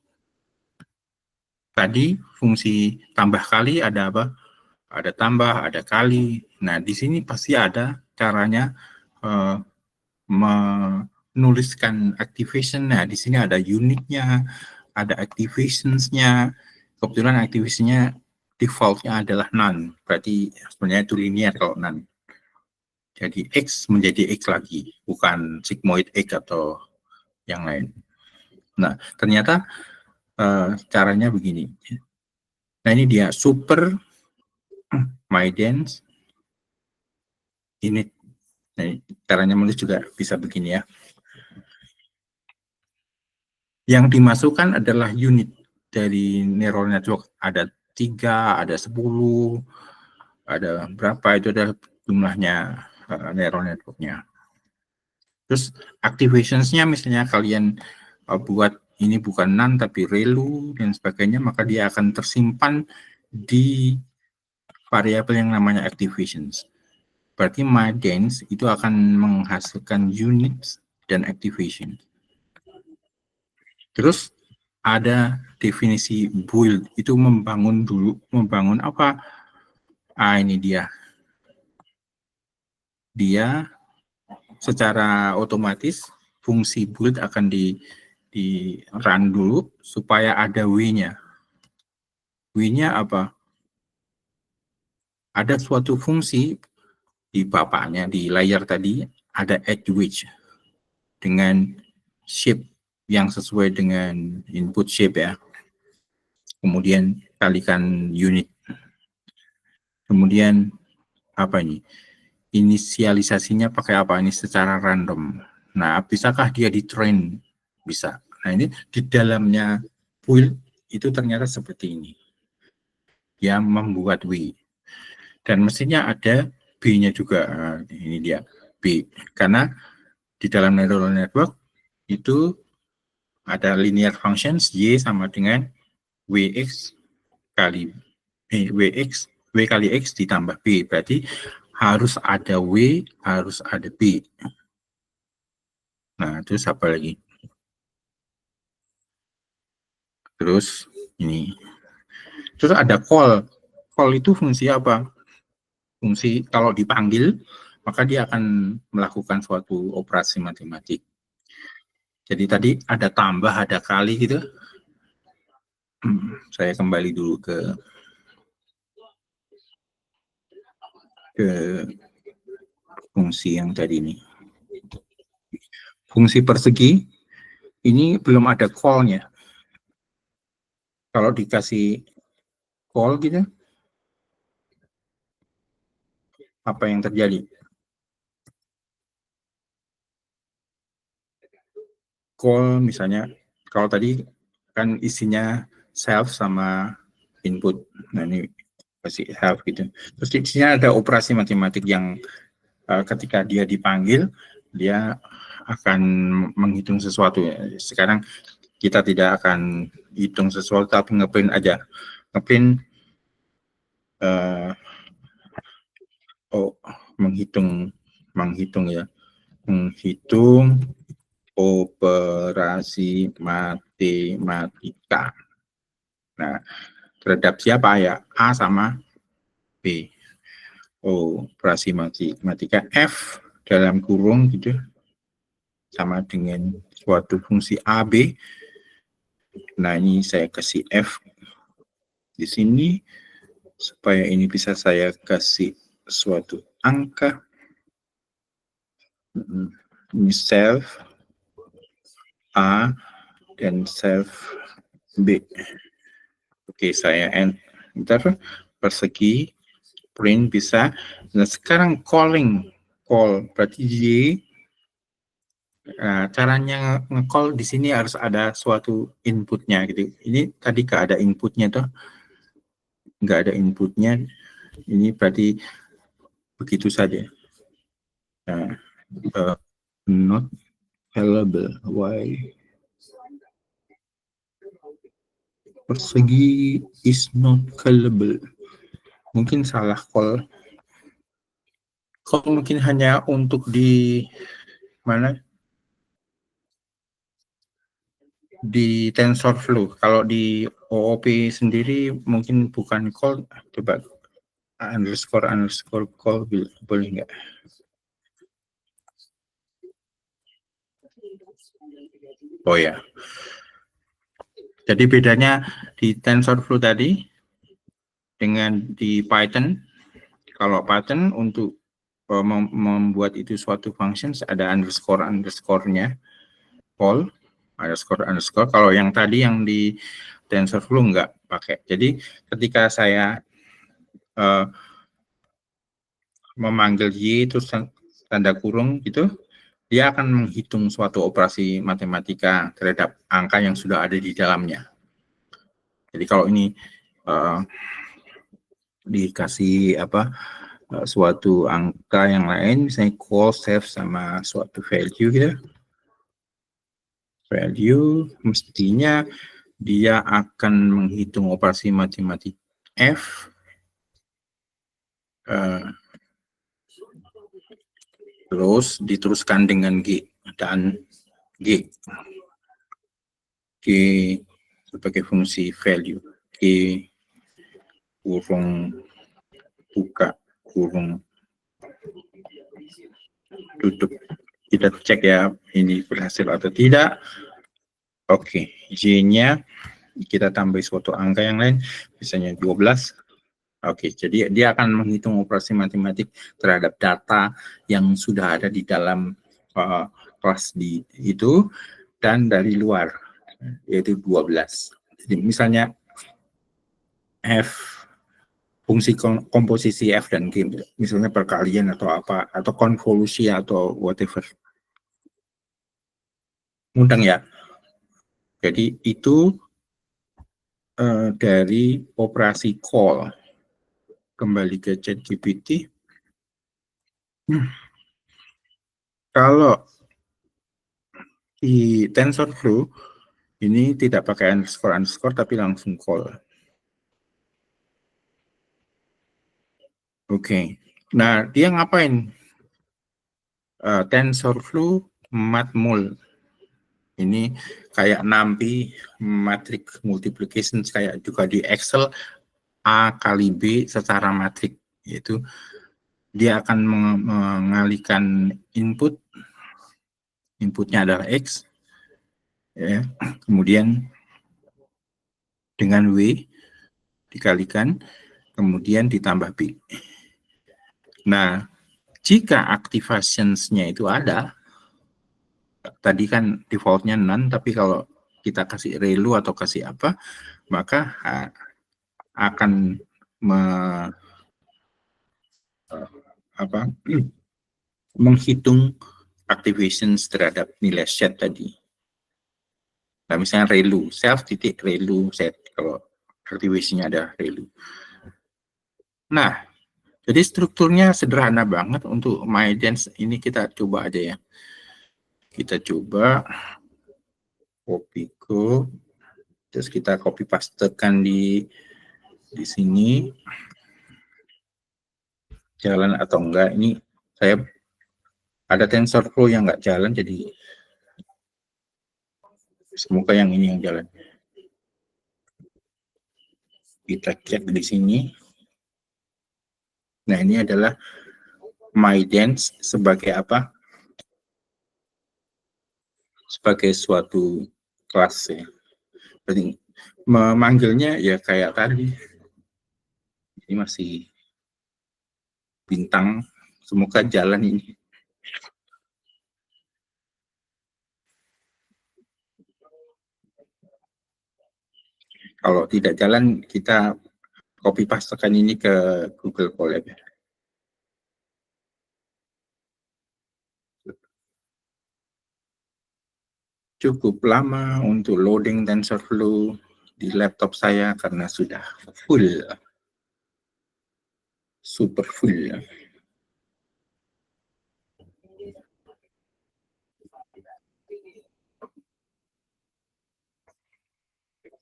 Tadi fungsi tambah kali ada apa? Ada tambah, ada kali. Nah, di sini pasti ada caranya menuliskan activation. Nah, di sini ada unitnya, ada activationsnya. Kebetulan activationsnya defaultnya adalah none. Berarti sebenarnya itu linear kalau none. Jadi X menjadi X lagi, bukan sigmoid X atau yang lain. Nah, ternyata caranya begini. Nah, ini dia super MyDance init. Nah, caranya menulis juga bisa begini ya. Yang dimasukkan adalah unit dari neural network. Ada 3, ada 10, ada berapa, itu adalah jumlahnya neural networknya. Terus activationsnya misalnya kalian buat ini bukan none tapi relu dan sebagainya, maka dia akan tersimpan di variabel yang namanya activations. Berarti MyDance itu akan menghasilkan units dan activation. Terus ada definisi build, itu membangun dulu, membangun apa? Ini dia. Dia secara otomatis fungsi build akan di run dulu supaya ada W-nya. W-nya apa? Ada suatu fungsi di bapaknya, di layer tadi, ada add wedge dengan shape yang sesuai dengan input shape ya. Kemudian kalikan unit. Kemudian apa ini? Inisialisasinya pakai apa ini secara random. Nah, bisakah dia di-train? Bisa. Nah, ini di dalamnya build itu ternyata seperti ini. Dia membuat W. Dan mestinya ada B-nya juga. Nah, ini dia B. Karena di dalam neural network itu ada linear functions Y sama dengan WX kali W kali X ditambah B. Berarti harus ada W, harus ada B. Nah, terus apa lagi? Terus ini. Terus ada call. Call itu fungsi apa? Fungsi kalau dipanggil, maka dia akan melakukan suatu operasi matematik. Jadi tadi ada tambah, ada kali gitu. Saya kembali dulu ke fungsi yang tadi ini. Fungsi persegi ini belum ada call-nya. Kalau dikasih call gitu, apa yang terjadi? Call misalnya, kalau tadi kan isinya self sama input. Nah, ini kasih self gitu. Terus di sini ada operasi matematik yang ketika dia dipanggil, dia akan menghitung sesuatu. Sekarang kita tidak akan hitung sesuatu, tapi ngeprint aja. Ngeprint menghitung menghitung ya, menghitung operasi matematika. Nah, terhadap siapa ya? A sama B. Operasi matematika F dalam kurung gitu sama dengan suatu fungsi AB. Nah, ini saya kasih F di sini supaya ini bisa saya kasih suatu angka. Ini self A dan self B. Oke, saya enter persegi print bisa. Nah, sekarang call berarti Y. Nah, caranya nge-call di sini harus ada suatu inputnya gitu. Ini tadi nggak ada inputnya tuh, nggak ada inputnya. Ini berarti begitu saja. Nah, not available. Why? Persegi is not callable. Mungkin salah call. Call mungkin hanya untuk di mana? Di TensorFlow. Kalau di OOP sendiri mungkin bukan call. Coba underscore call boleh nggak? Oh ya. Jadi bedanya di TensorFlow tadi dengan di Python. Kalau Python untuk membuat itu suatu functions ada underscore-nya call underscore. Kalau yang tadi yang di TensorFlow nggak pakai. Jadi ketika saya memanggil Y terus tanda kurung gitu, dia akan menghitung suatu operasi matematika terhadap angka yang sudah ada di dalamnya. Jadi kalau ini dikasih suatu angka yang lain, misalnya call save sama suatu value gitu, value mestinya dia akan menghitung operasi matematik F terus diteruskan dengan G dan G sebagai fungsi value, G kurung buka kurung tutup. Kita cek ya ini berhasil atau tidak. Oke, Y-nya kita tambah suatu angka yang lain, misalnya 12. Oke, jadi dia akan menghitung operasi matematik terhadap data yang sudah ada di dalam kelas itu dan dari luar, yaitu 12. Jadi misalnya F, fungsi komposisi F dan G, misalnya perkalian atau apa, atau konvolusi atau whatever. Mudah ya. Jadi itu dari operasi call. Kembali ke ChatGPT. Kalau di TensorFlow ini tidak pakai underscore tapi langsung call. Oke. Nah, dia ngapain? TensorFlow matmul. Ini kayak nampi matrix multiplication kayak juga di Excel A kali B secara matrik, yaitu dia akan mengalihkan inputnya adalah X ya, kemudian dengan W dikalikan kemudian ditambah B. Nah, jika activations-nya itu ada, tadi kan defaultnya none, tapi kalau kita kasih relu atau kasih apa, maka akan menghitung activations terhadap nilai set tadi. Nah, misalnya relu, self titik relu set, kalau activation-nya ada relu. Nah, jadi strukturnya sederhana banget untuk MyDance. Ini kita coba aja ya. Kita coba copy code, terus kita copy pastekan di sini. Jalan atau enggak, ini saya Ada TensorFlow yang nggak jalan, jadi semoga yang ini yang jalan. Kita cek di sini. Nah, ini adalah MyDance sebagai apa? Sebagai suatu kelas ya. Jadi memanggilnya ya kayak tadi. Ini masih bintang, semoga jalan ini. Kalau tidak jalan, kita copy pastekan ini ke Google Colab. Cukup lama untuk loading TensorFlow di laptop saya karena sudah full, super full.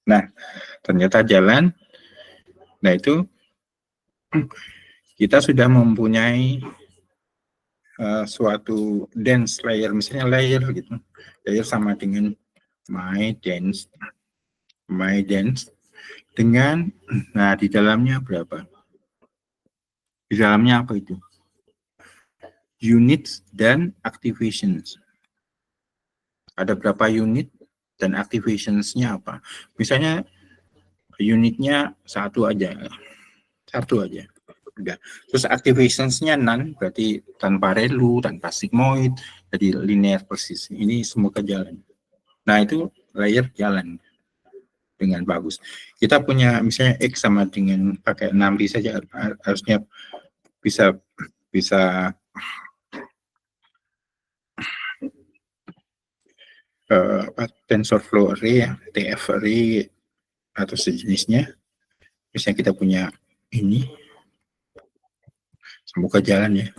Nah, ternyata jalan. Nah, itu kita sudah mempunyai suatu dance layer, misalnya layer gitu. Layer sama dengan MyDance dengan, nah di dalamnya berapa? Di dalamnya apa itu? Units dan activations. Ada berapa unit dan activations-nya apa? Misalnya unitnya satu aja. Udah. Terus activations-nya none, berarti tanpa relu, tanpa sigmoid, jadi linear persis. Ini semoga jalan. Nah, itu layer jalan dengan bagus. Kita punya misalnya X sama dengan pakai 6D saja, harusnya bisa TensorFlow array ya, TF array atau sejenisnya. Misalnya kita punya ini, semoga jalan ya.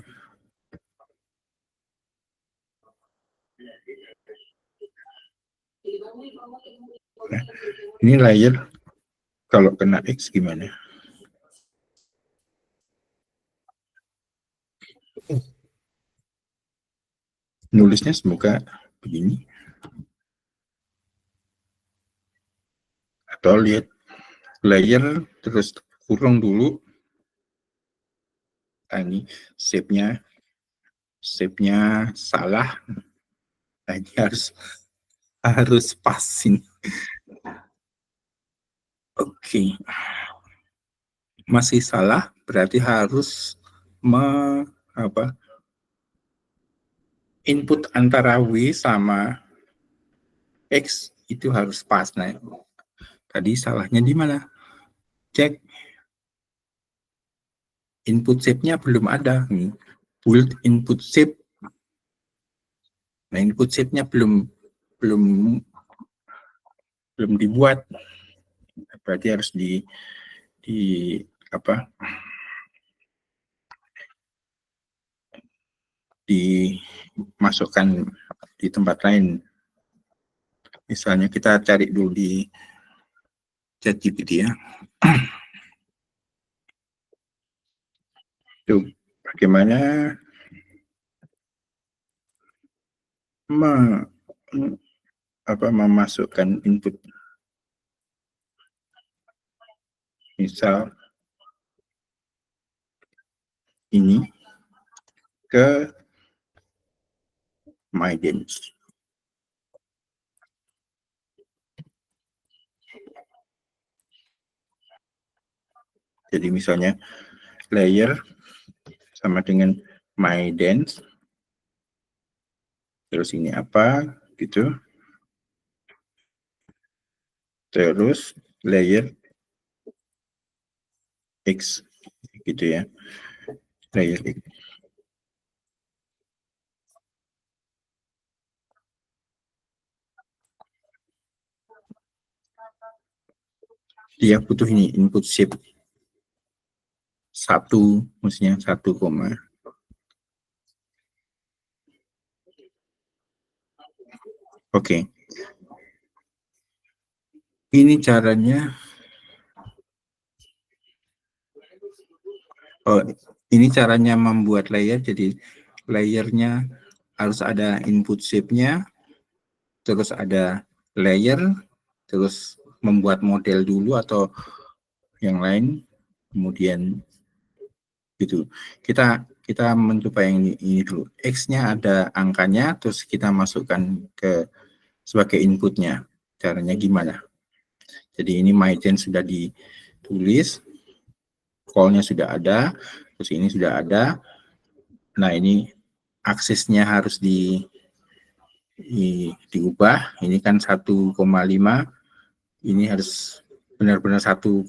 Nah, ini layer kalau kena X gimana? Nulisnya semoga begini. Atau lihat layer terus kurung dulu. Nah, ini shape-nya salah. Nah, ini harus pasin. Oke. Masih salah, berarti harus input antara W sama X itu harus pas. Nah, tadi salahnya di mana? Cek. Input shape-nya belum ada. Build input shape. Nah, input shape-nya belum dibuat. Berarti harus dimasukkan di tempat lain. Misalnya kita cari dulu di ChatGPT ya. Itu bagaimana memasukkan input. Misal ini ke MyDance. Jadi misalnya layer sama dengan MyDance. Terus ini apa gitu. Terus layer X gitu ya. Layer X. Dia butuh ini input shape 1, maksudnya 1, Oke. Ini caranya. Oh, ini caranya membuat layer. Jadi layernya harus ada input shape-nya, terus ada layer, terus membuat model dulu atau yang lain, kemudian gitu. Kita mencoba yang ini dulu. X-nya ada angkanya, terus kita masukkan ke sebagai inputnya. Caranya gimana? Jadi ini mygen sudah ditulis, call-nya sudah ada, terus ini sudah ada. Nah ini aksesnya harus diubah. Ini kan 1,5, ini harus benar-benar 1,5.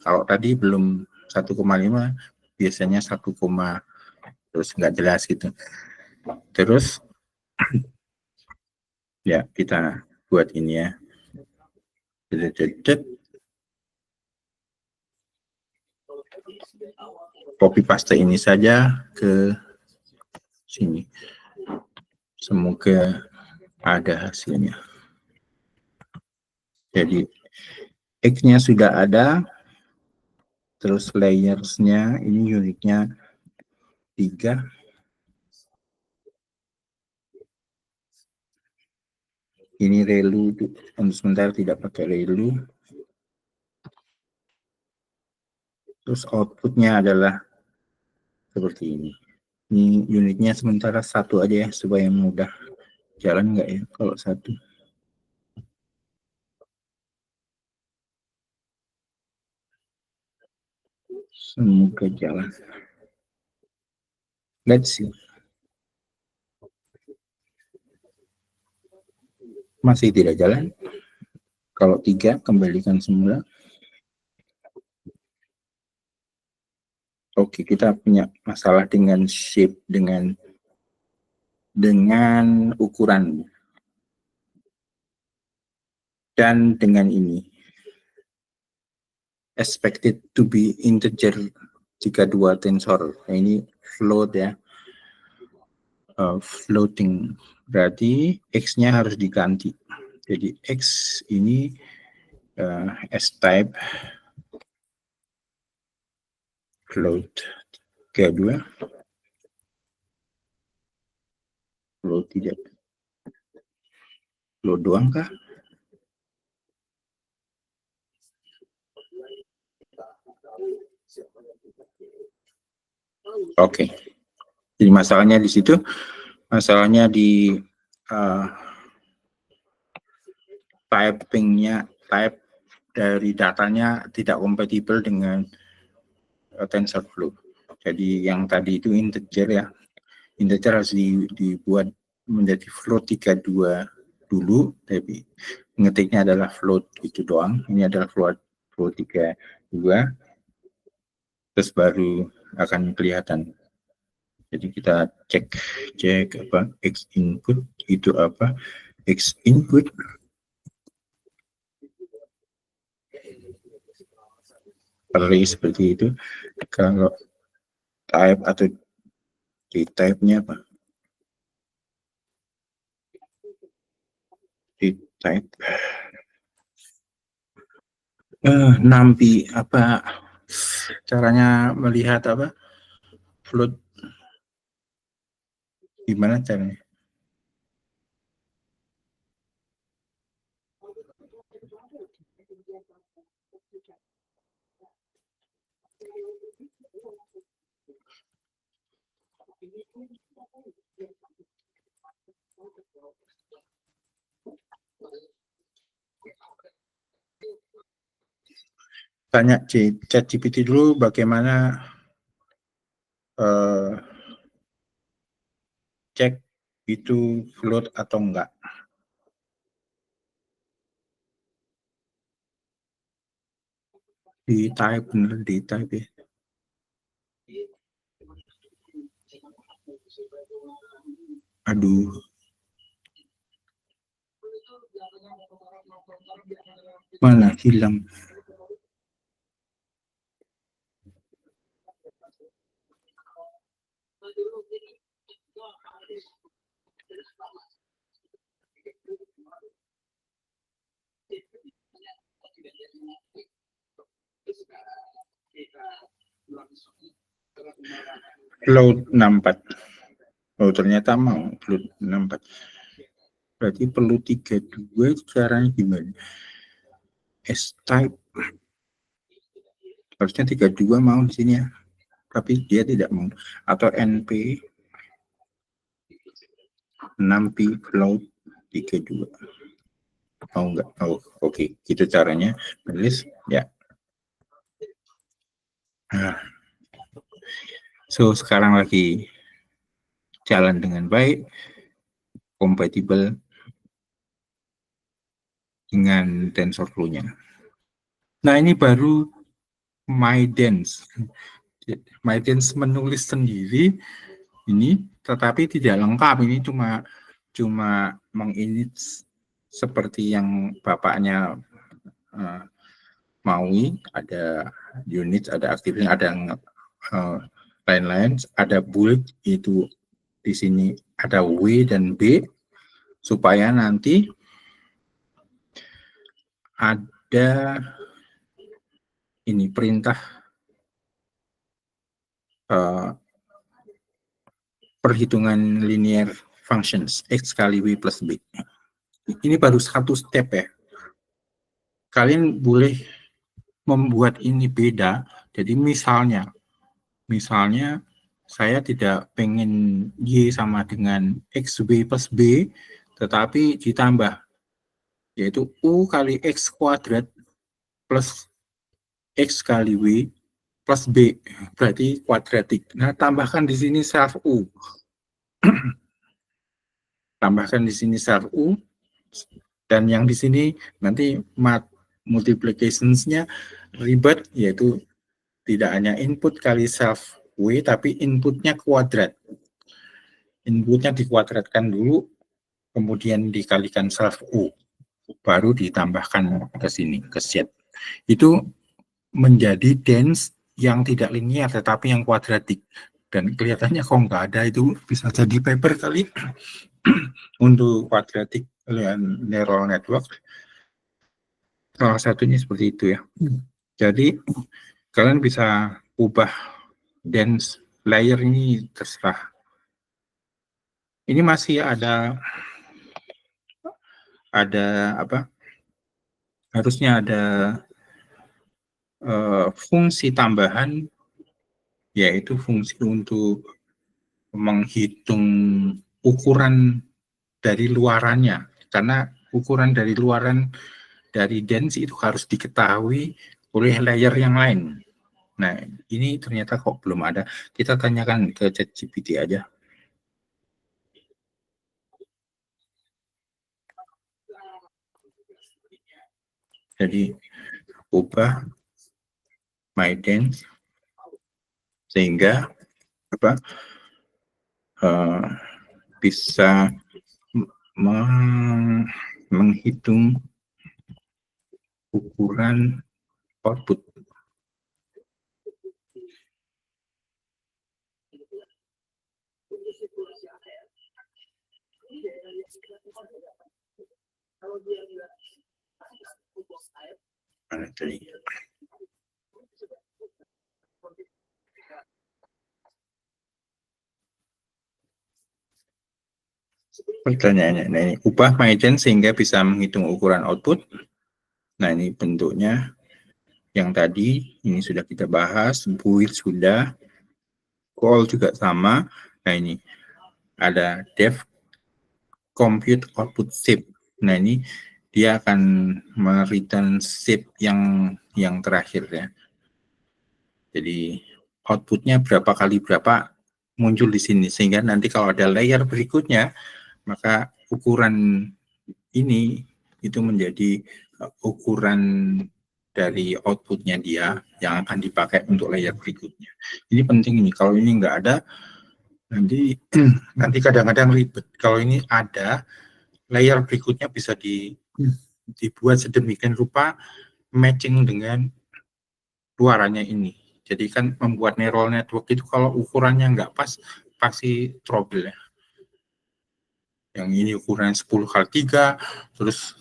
Kalau tadi belum 1,5, biasanya 1, terus nggak jelas gitu. Terus ya kita buat ini ya. Copy paste ini saja ke sini. Semoga ada hasilnya. Jadi X-nya sudah ada, terus layers-nya ini unitnya 3. Ini relu, untuk sementara tidak pakai relu. Terus outputnya adalah seperti ini. Ini unitnya sementara 1 aja ya, supaya mudah. Jalan nggak ya kalau 1? Semoga jalan. Let's see. Masih tidak jalan. Kalau 3, kembalikan semula. Oke, kita punya masalah dengan shape, dengan ukuran. Dan dengan ini. Expected to be integer 32 tensor. Nah, ini float ya. Floating. Berarti X-nya harus diganti. Jadi X ini S-type float. Kedua. Float tidak. Float doang kah? Oke. Jadi masalahnya di situ. Masalahnya di type dari datanya tidak kompatibel dengan TensorFlow. Jadi yang tadi itu integer ya. Integer harus dibuat menjadi float 32 dulu, tapi ngetiknya adalah float itu doang. Ini adalah float 32, terus baru akan kelihatan. Jadi kita cek apa X input itu apa? X input array seperti itu. Kalau type atau di type-nya apa? Di type nampi apa caranya melihat apa float, gimana caranya? Tanya ChatGPT dulu bagaimana cek itu float atau enggak. Di type, bener di type ya. Aduh. Mana hilang. Float 64. Oh, ternyata mau belum 64. Berarti perlu 32, caranya gimana? S-type. Harusnya 32 mau di sini ya. Tapi dia tidak mau. Atau NP 6P float 32. Mau enggak? Oh, oke. Gitu caranya. Tulis ya. Nah. So, sekarang lagi jalan dengan baik, kompatibel dengan TensorFlow-nya. Nah, ini baru MyDance. MyDance menulis sendiri ini, tetapi tidak lengkap. Ini cuma menginit seperti yang bapaknya maui, ada unit, ada aktifnya, ada lain-lain, ada build, itu di sini ada W dan B, supaya nanti ada ini perintah perhitungan linear functions X kali W plus B. Ini baru satu step ya. Kalian boleh membuat ini beda. Jadi misalnya saya tidak pengen Y sama dengan XB plus B, tetapi ditambah, yaitu U kali X kuadrat plus X kali W plus B, berarti kuadratik. Nah, tambahkan di sini self U. Tambahkan di sini self U, dan yang di sini nanti multiplications-nya ribet, yaitu tidak hanya input kali self W, tapi inputnya kuadrat. Inputnya dikuadratkan dulu, kemudian dikalikan self U, baru ditambahkan ke sini, ke set. Itu menjadi dense yang tidak linear, tetapi yang kuadratik. Dan kelihatannya kok nggak ada, itu bisa jadi paper kali untuk quadratic neural network. Salah satunya seperti itu ya. Jadi kalian bisa ubah dense layer ini, terserah. Ini masih ada apa? Harusnya ada fungsi tambahan, yaitu fungsi untuk menghitung ukuran dari luarannya, karena ukuran dari luaran dari dense itu harus diketahui oleh layer yang lain. Nah, ini ternyata kok belum ada. Kita tanyakan ke ChatGPT aja. Jadi ubah MyDance sehingga apa bisa menghitung ukuran output. Mana tadi? Pertanyaannya, nah ini ubah MyDance sehingga bisa menghitung ukuran output. Nah, ini bentuknya yang tadi ini sudah kita bahas, build sudah, call juga sama. Nah, ini ada def compute output shape. Nah, ini dia akan mereturn shape yang terakhir ya. Jadi outputnya berapa kali berapa muncul di sini, sehingga nanti kalau ada layer berikutnya, maka ukuran ini itu menjadi ukuran dari outputnya dia yang akan dipakai untuk layer berikutnya. Ini penting ini. Kalau ini nggak ada, nanti kadang-kadang ribet. Kalau ini ada, layer berikutnya bisa dibuat sedemikian rupa matching dengan luarannya ini. Jadi kan membuat neural network itu kalau ukurannya nggak pas, pasti trouble ya. Yang ini ukuran 10 kali 3, terus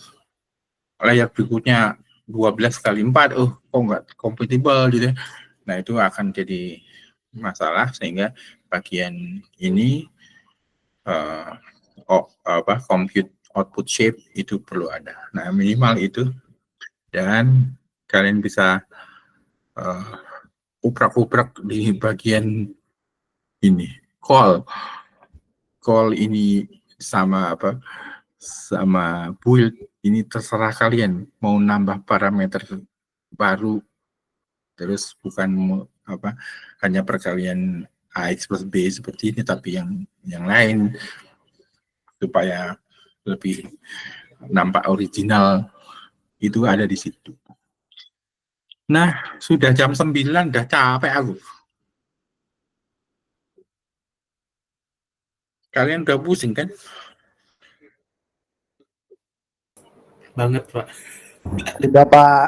layer berikutnya 12 kali 4, kok nggak compatible gitu. Nah, itu akan jadi masalah, sehingga bagian ini compute output shape itu perlu ada. Nah, minimal itu, dan kalian bisa uprak-uprak di bagian ini call ini sama build ini terserah kalian mau nambah parameter baru, terus bukan hanya perkalian AX plus B seperti ini, tapi yang lain supaya lebih nampak original, itu ada di situ. Nah, sudah jam 9, udah capek aku. Kalian udah pusing kan? Banget, Pak. Tidak, Pak.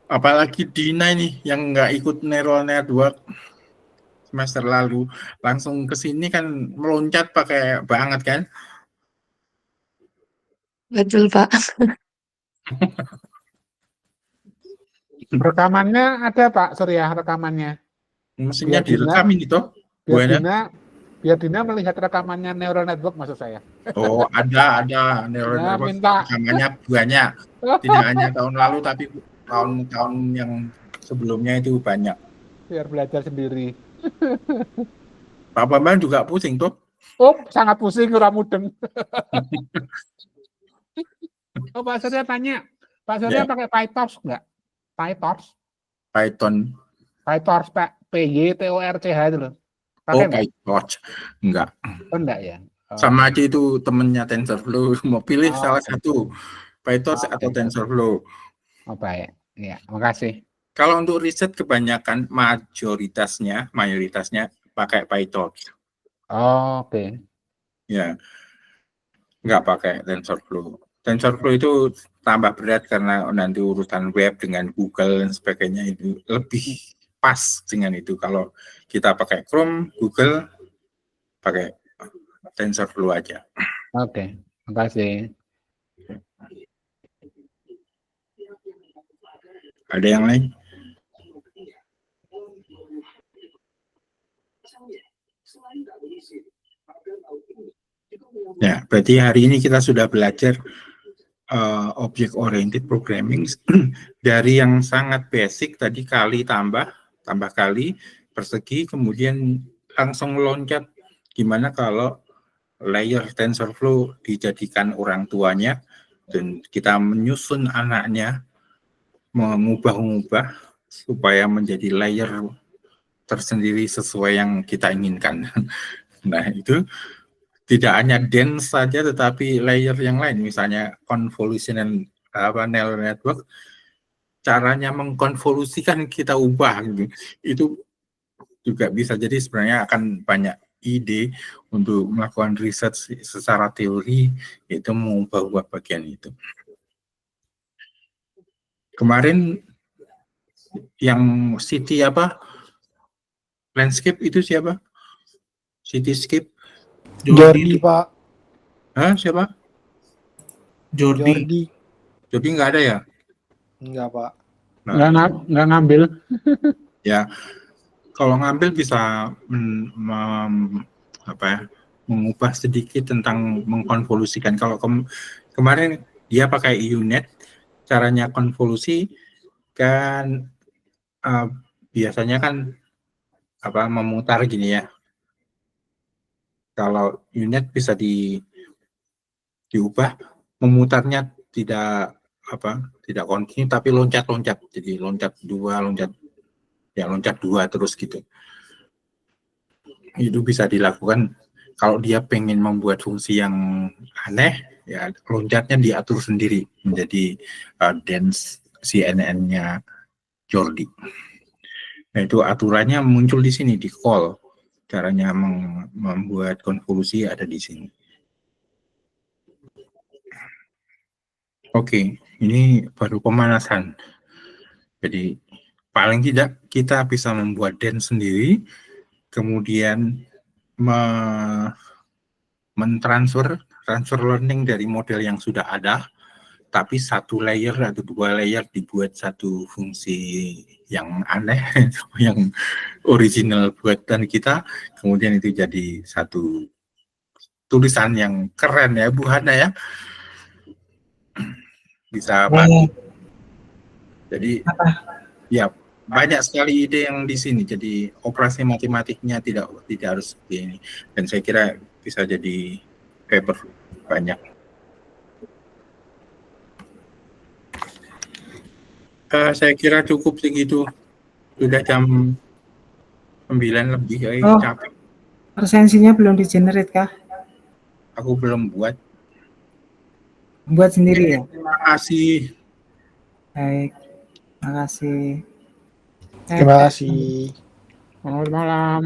Apalagi Dina nih yang nggak ikut neural network semester lalu, langsung ke sini kan meloncat pakai banget kan? Betul, Pak. Rekamannya ada, Pak Surya, rekamannya. Mestinya Biar Dina- direkam ini toh. Biar Dina melihat rekamannya neural network, maksud saya. Oh, ada neural Ya, network minta. rekamannya banyak. Tidak hanya tahun lalu, tapi tahun-tahun yang sebelumnya itu banyak. Biar belajar sendiri. Pak Bambang juga pusing tuh. Oh, sangat pusing, ora mudeng. Oh, Pak Surya tanya. Pak Surya Ya. pakai PyTorch nggak? Python. PyTorch, Pak. PYTORCH itu loh. Oh, Pakai nggak? PyTorch. Enggak. Oh, enggak ya? Oh. Sama aja itu temennya TensorFlow. Mau pilih Oh, salah oke. satu. PyTorch Oke. atau TensorFlow. Oh, baik. Ya, makasih. Kalau untuk riset kebanyakan mayoritasnya pakai PyTorch. Oh, oke. Ya. Nggak pakai TensorFlow. TensorFlow itu tambah berat karena nanti urusan web dengan Google dan sebagainya itu lebih pas dengan itu. Kalau kita pakai Chrome, Google, pakai TensorFlow aja. Oke, makasih. Ada yang lain? Ya, berarti hari ini kita sudah belajar object oriented programming dari yang sangat basic tadi kali tambah kali persegi, kemudian langsung loncat gimana kalau layer TensorFlow dijadikan orang tuanya dan kita menyusun anaknya, mengubah-ubah supaya menjadi layer tersendiri sesuai yang kita inginkan. Nah, itu tidak hanya dense saja, tetapi layer yang lain, misalnya convolutional neural network, caranya mengkonvolusikan kita ubah, gitu. Itu juga bisa. Jadi sebenarnya akan banyak ide untuk melakukan riset secara teori, itu mengubah bagian itu. Kemarin yang city landscape itu siapa? Cityscape? Jordi, Pak. Hah, siapa? Jordi. Jordi nggak ada ya? Enggak, Pak. Nah, Nggak ngambil. ya, kalau ngambil bisa mengubah sedikit tentang mengkonvolusikan. Kalau kemarin dia pakai UNet, caranya konvolusi kan biasanya kan memutar gini ya. Kalau UNet bisa diubah, memutarnya tidak kontinu tapi loncat-loncat. Jadi loncat dua terus gitu. Itu bisa dilakukan kalau dia pengen membuat fungsi yang aneh, ya loncatnya diatur sendiri menjadi dense CNN-nya Jordi. Nah, itu aturannya muncul di sini di call. Caranya membuat konvolusi ada di sini. Oke, ini baru pemanasan. Jadi paling tidak kita bisa membuat dense sendiri, kemudian transfer learning dari model yang sudah ada tapi satu layer atau 2 layer dibuat satu fungsi yang aneh, yang original buatan kita, kemudian itu jadi satu tulisan yang keren ya Bu Hana ya. Bisa bantu. Jadi ya banyak sekali ide yang di sini. Jadi operasi matematiknya tidak harus seperti ini. Dan saya kira bisa jadi paper banyak. Saya kira cukup segitu. Sudah jam 9 lebih, capek. Presensinya belum di-generate kah? Aku belum buat. Buat sendiri ya? Terima kasih. Baik, makasih. Terima kasih. Selamat malam.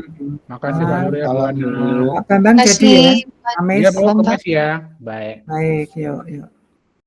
Makasih Pak Nuril. Pak Bambang jadi ya? Makasih. Amis. Iya, Bu, kemas ya. Baik. Baik, yuk.